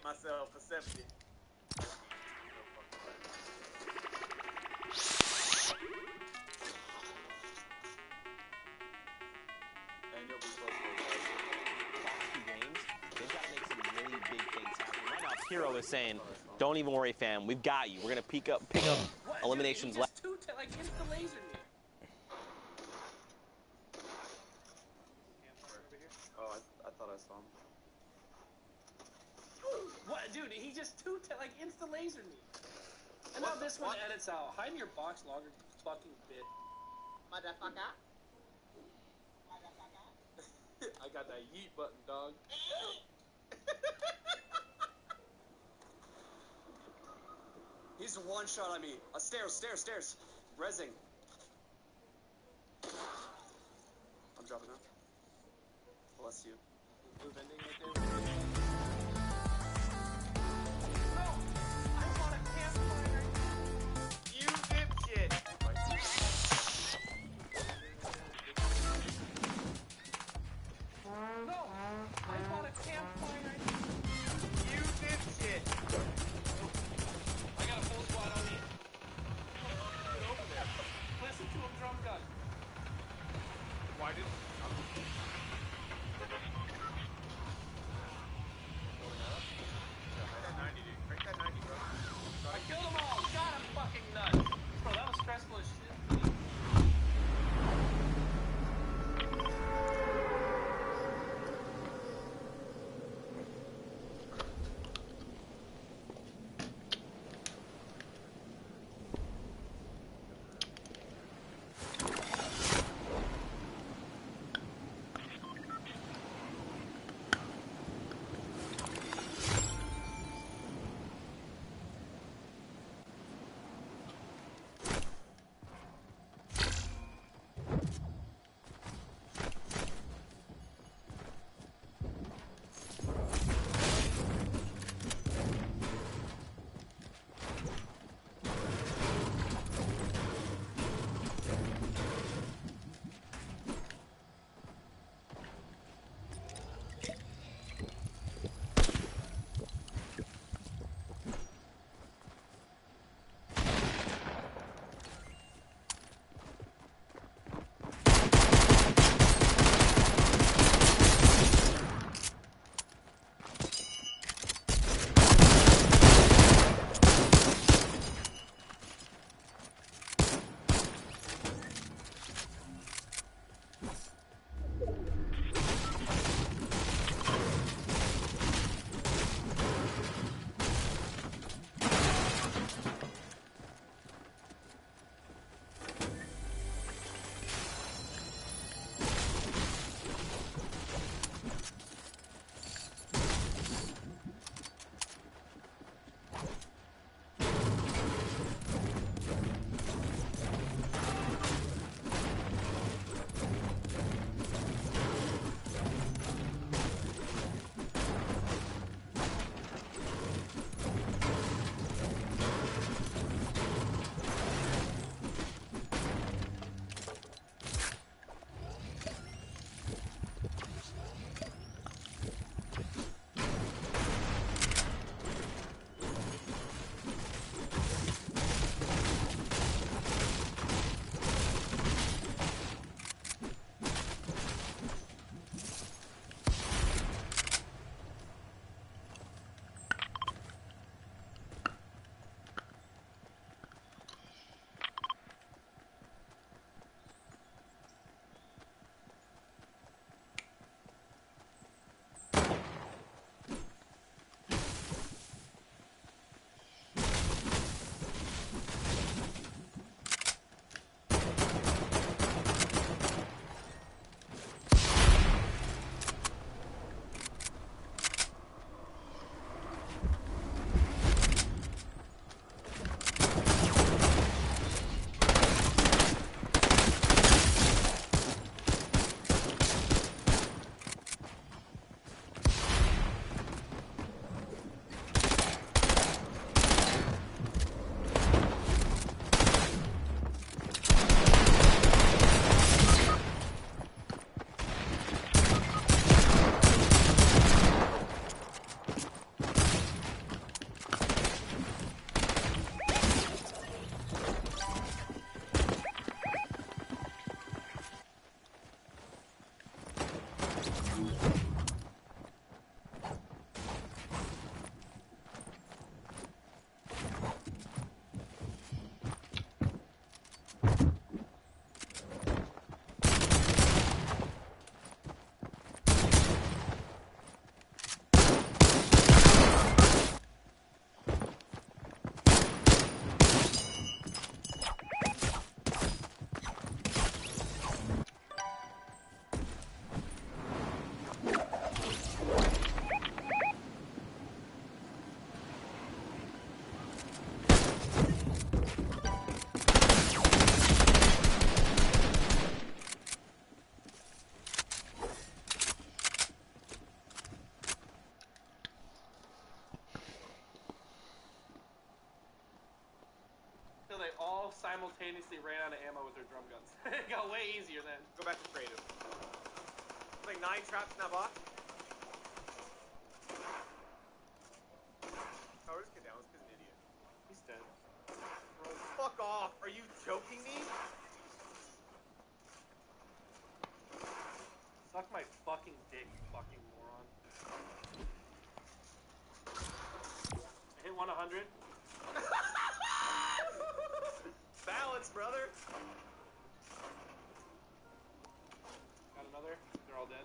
hit myself for 70. And you'll be close to games. They've got to make some really big things happen. Right now, Hero is saying, don't even worry, fam. We've got you. We're going to pick up eliminations left. Like, insta laser me. Oh, I thought I saw him. What, dude? He just like insta lasered me. And now this one edits out. Hide in your box logger, fucking bit. Motherfucker. I got that yeet button, dog. He's one shot on me. Stairs. Rezzing. I'm dropping out. Bless you. Blue vending right there. You dipshit! No! I bought a campfire. You dipshit! I got a full squad on me. Get over there. Listen to him, drum gun. Why did... simultaneously ran out of ammo with their drum guns. It got way easier then. Go back to creative. Like 9 traps in that box. Oh, just get down. This kid's an idiot. He's dead. Bro, fuck off. Are you joking me? Suck my fucking dick, you fucking moron. I hit 100. Balance, brother. Got another. They're all dead.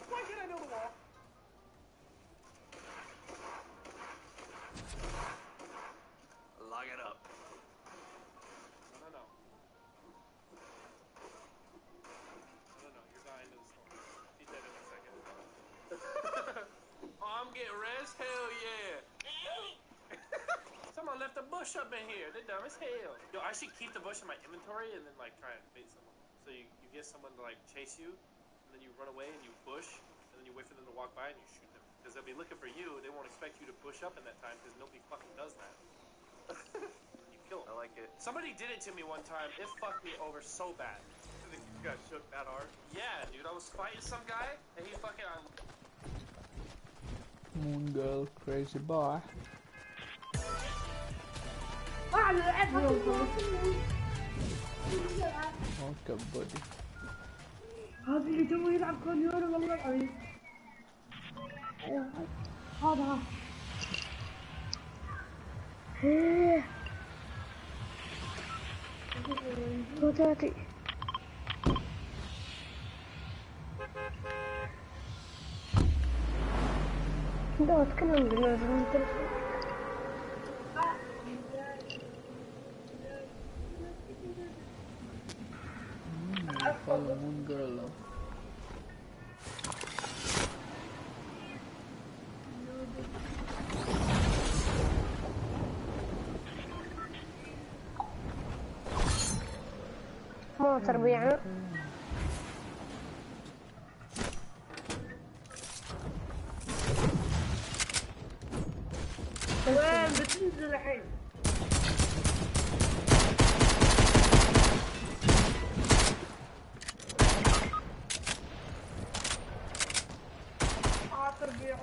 Why can't I know the wall? Lock it up. No. You're dying to the storm. Be dead in a second. Oh, I'm getting rest? Hell yeah. Someone left a bush up in here. They're dumb as hell. Yo, I should keep the bush in my inventory and then like try and bait someone. So you get someone to like chase you, and then you run away and you bush, and then you wait for them to walk by and you shoot them. Because they'll be looking for you. They won't expect you to bush up in that time because nobody fucking does that. You kill them. I like it. Somebody did it to me one time. It fucked me over so bad. You got shook that hard? Yeah, dude. I was fighting some guy and he fucking... Moon girl, crazy boy. Okay, buddy. هذا اللي تو يلعب كونيور والله العظيم. هذا صوتاتي ده اتكلم باللازم Follow Moon girl. مو تربيعنا وين بتنزل الحين تربيع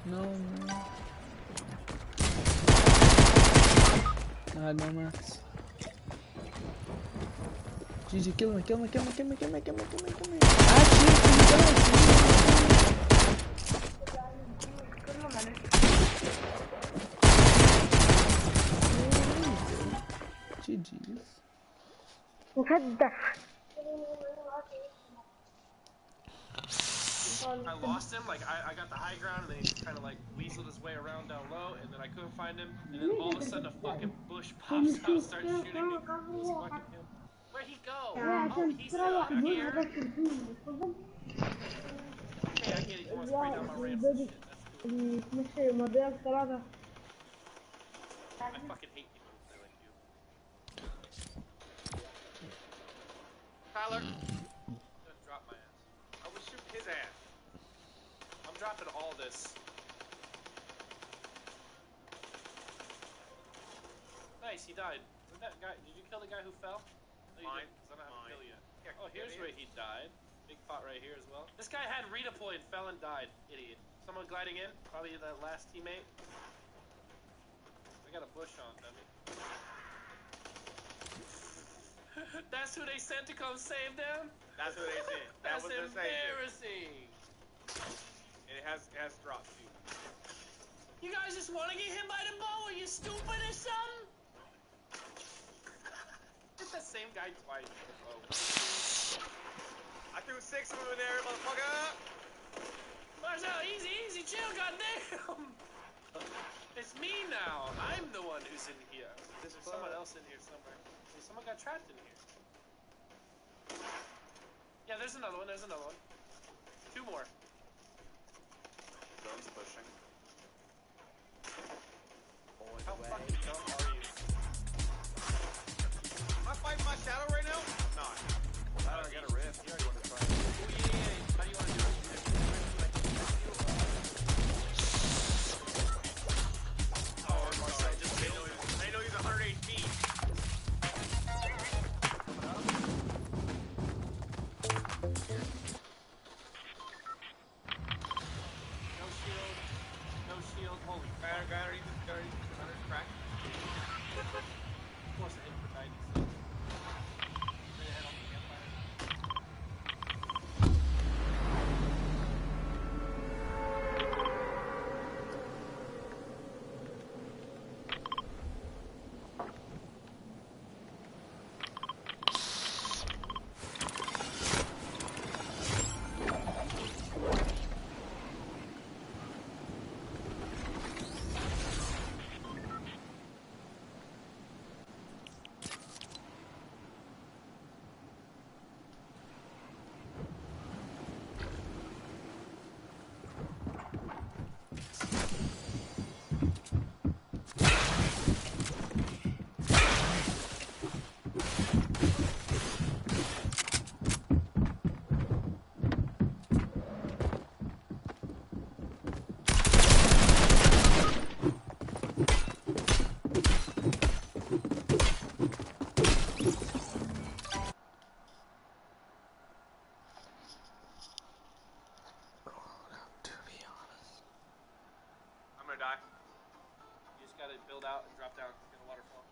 No. I had no mats. GG, kill me. Actually, GG's. مكدح I lost him, like I got the high ground and then he kind of like weaseled his way around down low and then I couldn't find him and then all of a sudden a fucking bush pops out and starts shooting me. It was fucking him. Where'd he go? Oh, he's still out here. Okay, I get it. You want to spray down my ramp and shit. That's cool. I fucking hate people who play like you. Tyler. Just drop my ass. I would shoot his ass. I'm dropping all this. Nice, he died. Where'd that guy? Did you kill the guy who fell? No, you didn't, 'cause I don't have to kill you. Yeah, Oh, here's where he died. Big pot right here as well. This guy had redeploy and fell and died. Idiot. Someone gliding in. Probably the last teammate. I got a bush on, dummy. That's who they sent to come save them? That's what they said. That's was their embarrassing. And it has dropped too. You guys just want to get hit by the bow? Are you stupid or something? It's the same guy twice. Oh. I threw 6 of them in there, motherfucker. Marcel, easy, chill, goddamn. It's me now. I'm the one who's in here. There's someone else in here somewhere. Hey, someone got trapped in here. Yeah, there's another one. 2 more. Drone's pushing. How fucking dumb guy underneath this, guy underneath this, under his crack. Of course, I hit for 96. Straight ahead on the campfire. Die. You just gotta build out and drop down in the waterfall.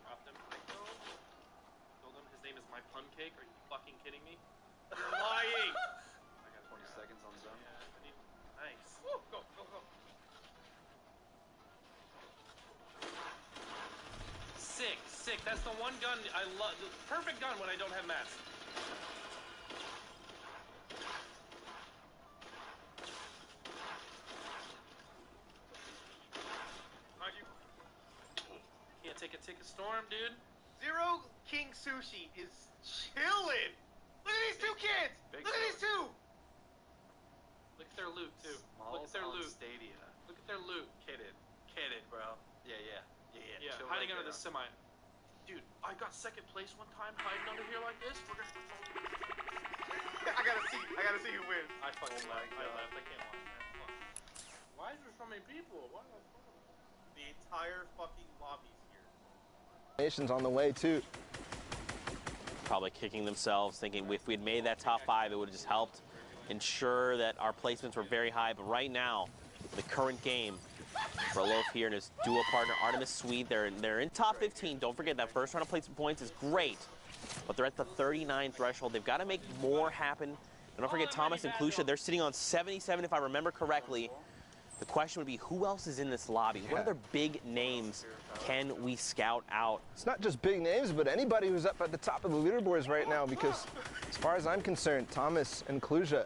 Drop them. Build him. His name is My Pun Cake. Are you fucking kidding me? You're lying! I got 20 seconds on zone. Yeah, nice. Woo, go, go, go. Sick, sick. That's the one gun I love. The perfect gun when I don't have mats. Take a storm, dude. Zero King Sushi is chilling. Look at these two kids. Look at these two. Look at their loot too. Look at their loot. Stadia. Look at their loot. Kidding, bro. Yeah. Yeah, hiding under the semi. Dude, I got second place one time hiding under here like this. We're gonna. I gotta see who wins. I fucking left. I can't watch that. Why is there so many people? Why the fuck? The entire fucking lobby's here. Nations on the way too. Probably kicking themselves, thinking if we had made that top 5, it would have just helped ensure that our placements were very high. But right now, the current game, Berlof here and his duo partner Artemis Sweet, they're in top 15. Don't forget that first round of placement points is great, but they're at the 39 threshold. They've got to make more happen. And don't forget Thomas and Klusha, they're sitting on 77 if I remember correctly. The question would be, who else is in this lobby? What other big names can we scout out? It's not just big names, but anybody who's up at the top of the leaderboards right now, because as far as I'm concerned, Thomas and Klusha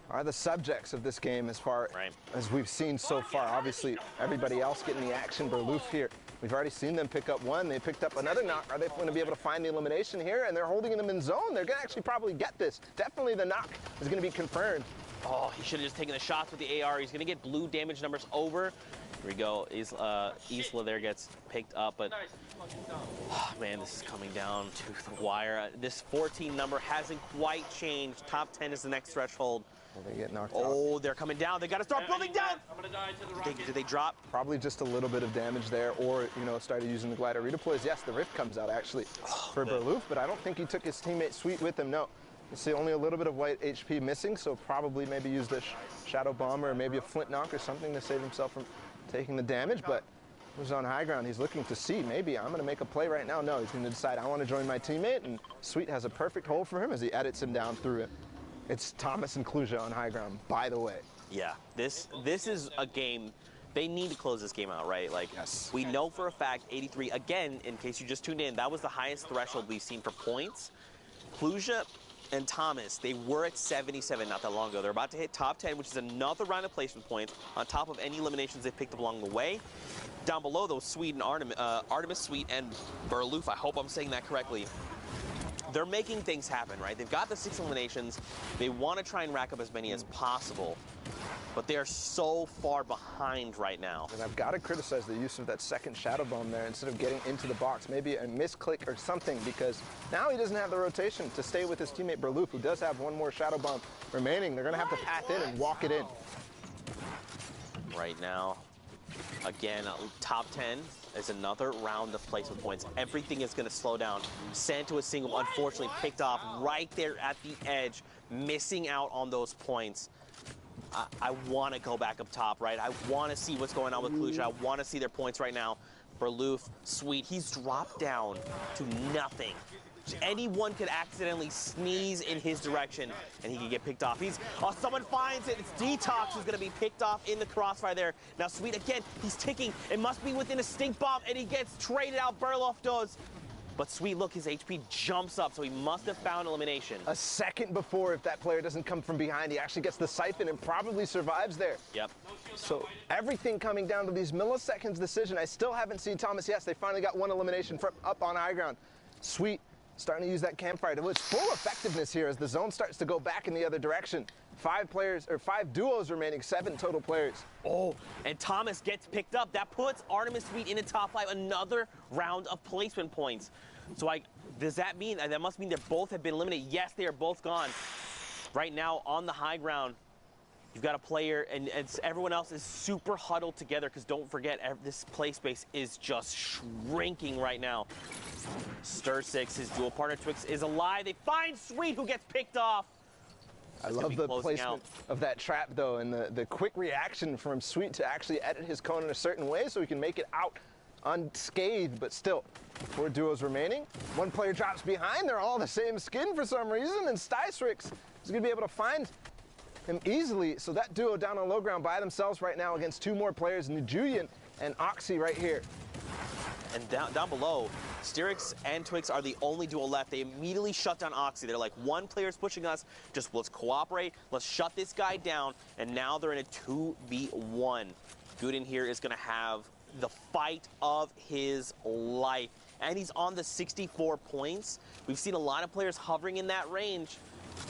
are the subjects of this game as far as we've seen so far. Obviously, everybody else getting the action. Berlof here, we've already seen them pick up one. They picked up another knock. Are they going to be able to find the elimination here? And they're holding them in zone. They're going to actually probably get this. Definitely the knock is going to be confirmed. Oh, he should have just taken the shots with the AR. He's going to get blue damage numbers over. Here we go. Isla there gets picked up, but oh, man, this is coming down to the wire. This 14 number hasn't quite changed. Top 10 is the next threshold. They get knocked out. Oh, they're coming down. They got to start building down. I'm gonna die to the rocket. Did they drop? Probably just a little bit of damage there, or started using the glider redeploys. Yes, the rift comes out actually for Berlof, but I don't think he took his teammate Sweet with him. No. You see only a little bit of white HP missing, so probably maybe used a shadow bomb or maybe a flint knock or something to save himself from taking the damage. But he was on high ground. He's looking to see, maybe I'm going to make a play right now. No, he's going to decide I want to join my teammate, and Sweet has a perfect hold for him as he edits him down through it. It's Thomas and Klusha on high ground, by the way. Yeah, this is a game. They need to close this game out, right? Like, we know for a fact 83, again, in case you just tuned in, that was the highest threshold we've seen for points. Klusha and Thomas, they were at 77 not that long ago. They're about to hit top 10, which is another round of placement points on top of any eliminations they picked up along the way. Down below, though, Sweet and Artemis Sweet and Berlof, I hope I'm saying that correctly. They're making things happen, right? They've got the 6 eliminations. They want to try and rack up as many as possible, but they are so far behind right now. And I've got to criticize the use of that second shadow bomb there instead of getting into the box. Maybe a misclick or something, because now he doesn't have the rotation to stay with his teammate Berlof, who does have one more shadow bomb remaining. They're going to have to path in and walk it in. Right now, again, top 10 is another round of placement points. Everything is going to slow down. Santo is single, unfortunately picked off right there at the edge, missing out on those points. I want to go back up top, right? I want to see what's going on with Kalusha. I want to see their points right now. For Loof, Sweet, he's dropped down to nothing. Anyone could accidentally sneeze in his direction, and he could get picked off. Someone finds it. It's Detox who's going to be picked off in the crossfire there. Now, Sweet, again, he's ticking. It must be within a stink bomb, and he gets traded out. Burloff does. But Sweet, look, his HP jumps up, so he must have found elimination. A second before, if that player doesn't come from behind, he actually gets the siphon and probably survives there. Yep. So everything coming down to these milliseconds decision. I still haven't seen Thomas. Yes, they finally got one elimination from up on high ground. Sweet starting to use that campfire to its full effectiveness here as the zone starts to go back in the other direction. 5 duos remaining, 7 total players. Oh, and Thomas gets picked up. That puts Artemis Sweet in the top 5, another round of placement points. So does that mean, that must mean they both have been eliminated? Yes, they are both gone. Right now on the high ground, you've got a player, and everyone else is super huddled together because don't forget, this play space is just shrinking right now. Stir6, his dual partner Twix, is alive. They find Sweet, who gets picked off. I love the placement of that trap, though, and the quick reaction from Sweet to actually edit his cone in a certain way so he can make it out unscathed, but still, 4 duos remaining. 1 player drops behind. They're all the same skin for some reason, and Stysrix is going to be able to find him easily. So that duo down on low ground by themselves right now against 2 more players, Nijulian and Oxy right here. And down below, Styrix and Twix are the only duo left. They immediately shut down Oxy. They're like, 1 player's pushing us, just let's cooperate, let's shut this guy down, and now they're in a 2v1. Gooden here is going to have the fight of his life, and he's on the 64 points. We've seen a lot of players hovering in that range.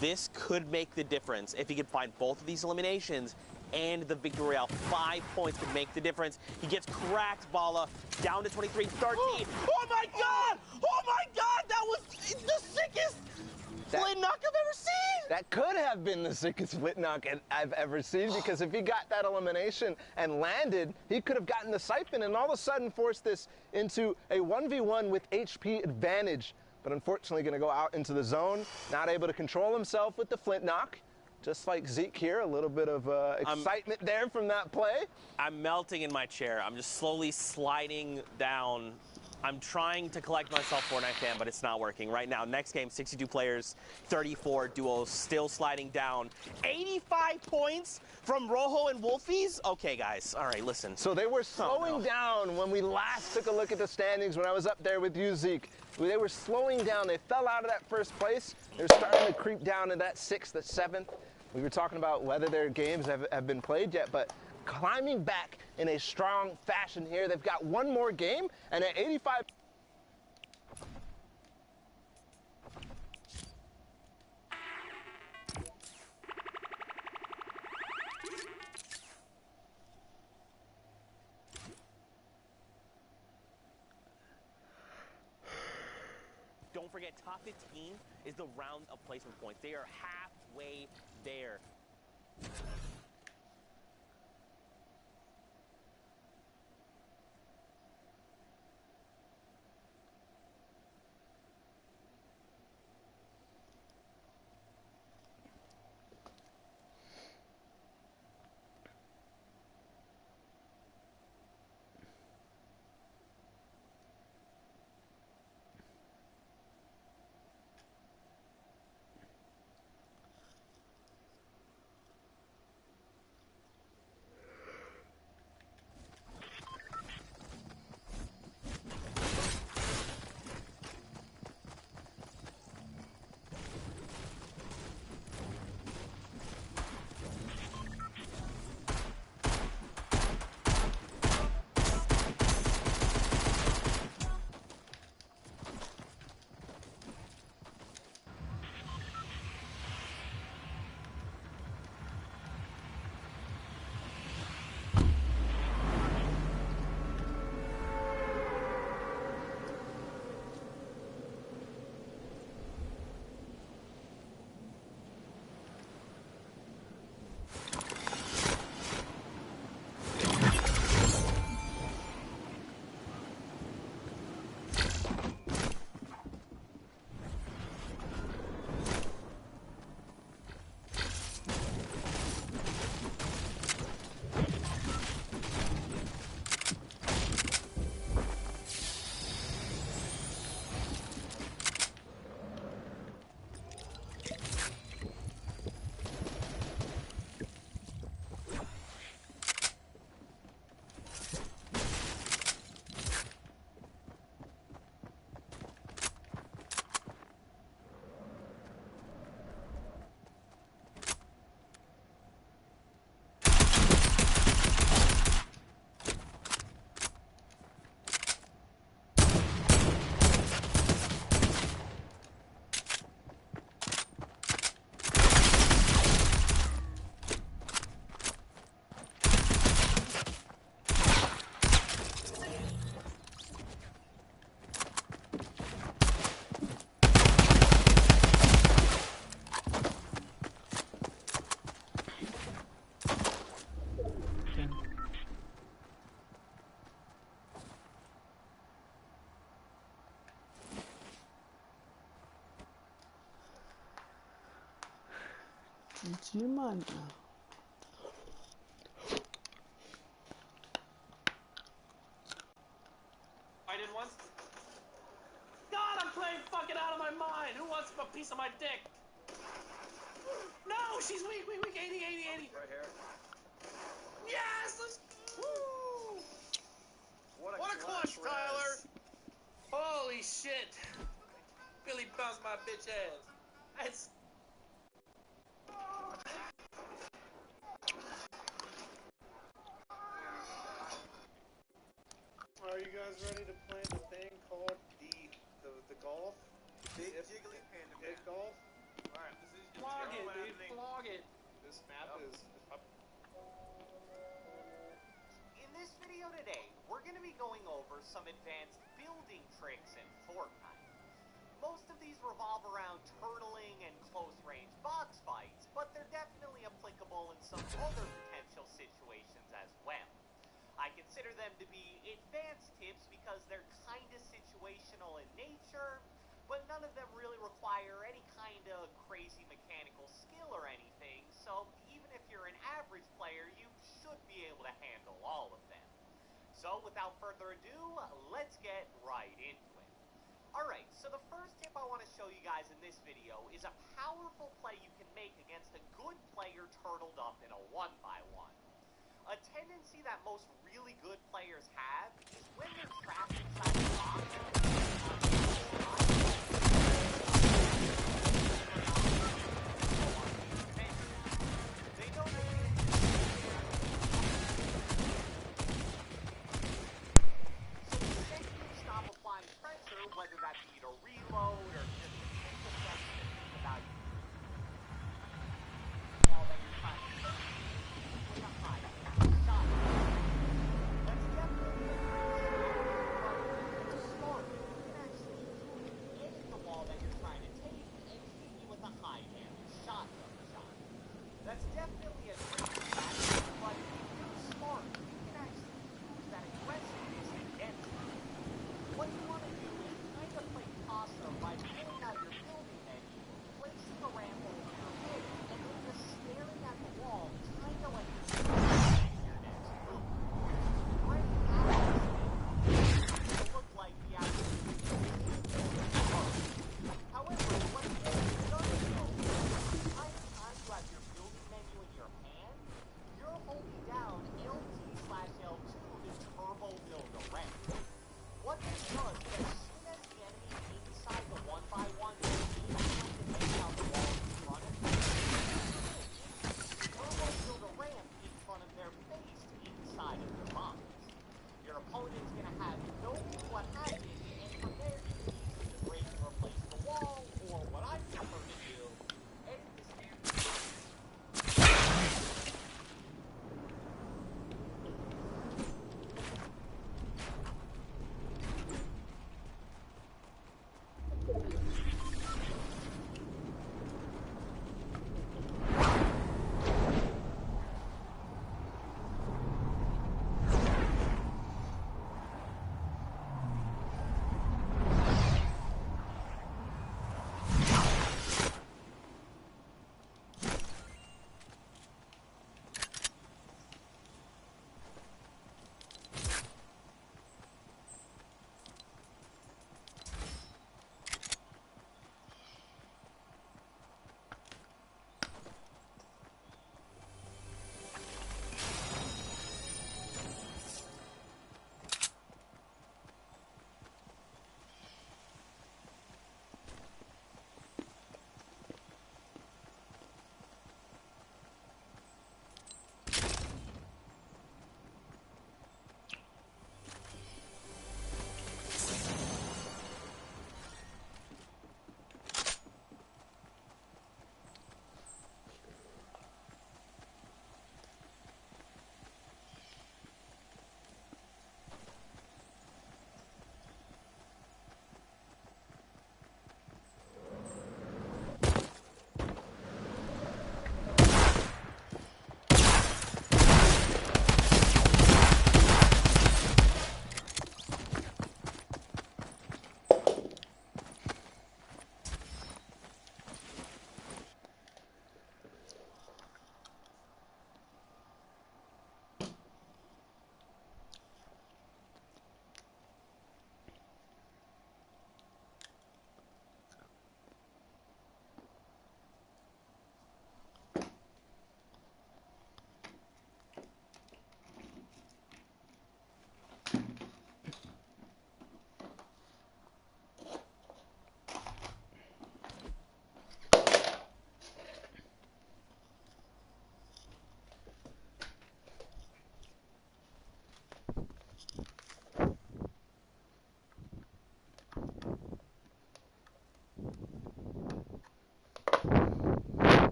This could make the difference if he can find both of these eliminations and the victory royale. 5 points could make the difference. He gets cracked, Bala, down to 23-13. Oh my God! Oh my God! That was the sickest split knock I've ever seen! That could have been the sickest split knock I've ever seen, because if he got that elimination and landed, he could have gotten the siphon and all of a sudden forced this into a 1v1 with HP advantage. But unfortunately going to go out into the zone, not able to control himself with the flint knock. Just like Zeke here, a little bit of excitement there from that play. I'm melting in my chair. I'm just slowly sliding down. I'm trying to collect myself, Fortnite fan, but it's not working right now. Next game, 62 players, 34 duos, still sliding down. 85 points from Rojo and Wolfies? Okay, guys. All right, listen. So they were slowing down when we last took a look at the standings when I was up there with you, Zeke. They were slowing down. They fell out of that first place. They're starting to creep down to that 6th, that 7th. We were talking about whether their games have been played yet, but climbing back in a strong fashion here. They've got 1 more game, and at 85... Don't forget, top 15 is the round of placement points. They are halfway there. It's you, man. I did once. God, I'm playing fucking out of my mind. Who wants a piece of my dick? No, she's weak, weak, weak. 80, 80, 80. Right here. Yes, let's. Woo! What a clutch, Tyler. Holy shit. Billy bounced my bitch ass. That's. Are you guys ready to play the thing called the golf? Big jiggly panda Big man. golf? Alright, this is vlog it, dude. Vlog it. This map is In this video today, we're going to be going over some advanced building tricks in Fortnite. Most of these revolve around turtling and close-range box fights, but they're definitely applicable in some other potential situations as well. I consider them to be advanced tips because they're kind of situational in nature, but none of them really require any kind of crazy mechanical skill or anything, so even if you're an average player, you should be able to handle all of them. So without further ado, let's get right into it. Alright, so the first tip I want to show you guys in this video is a powerful play you can make against a good player turtled up in a 1x1. A tendency that most really good players have is when they're trapped inside a box,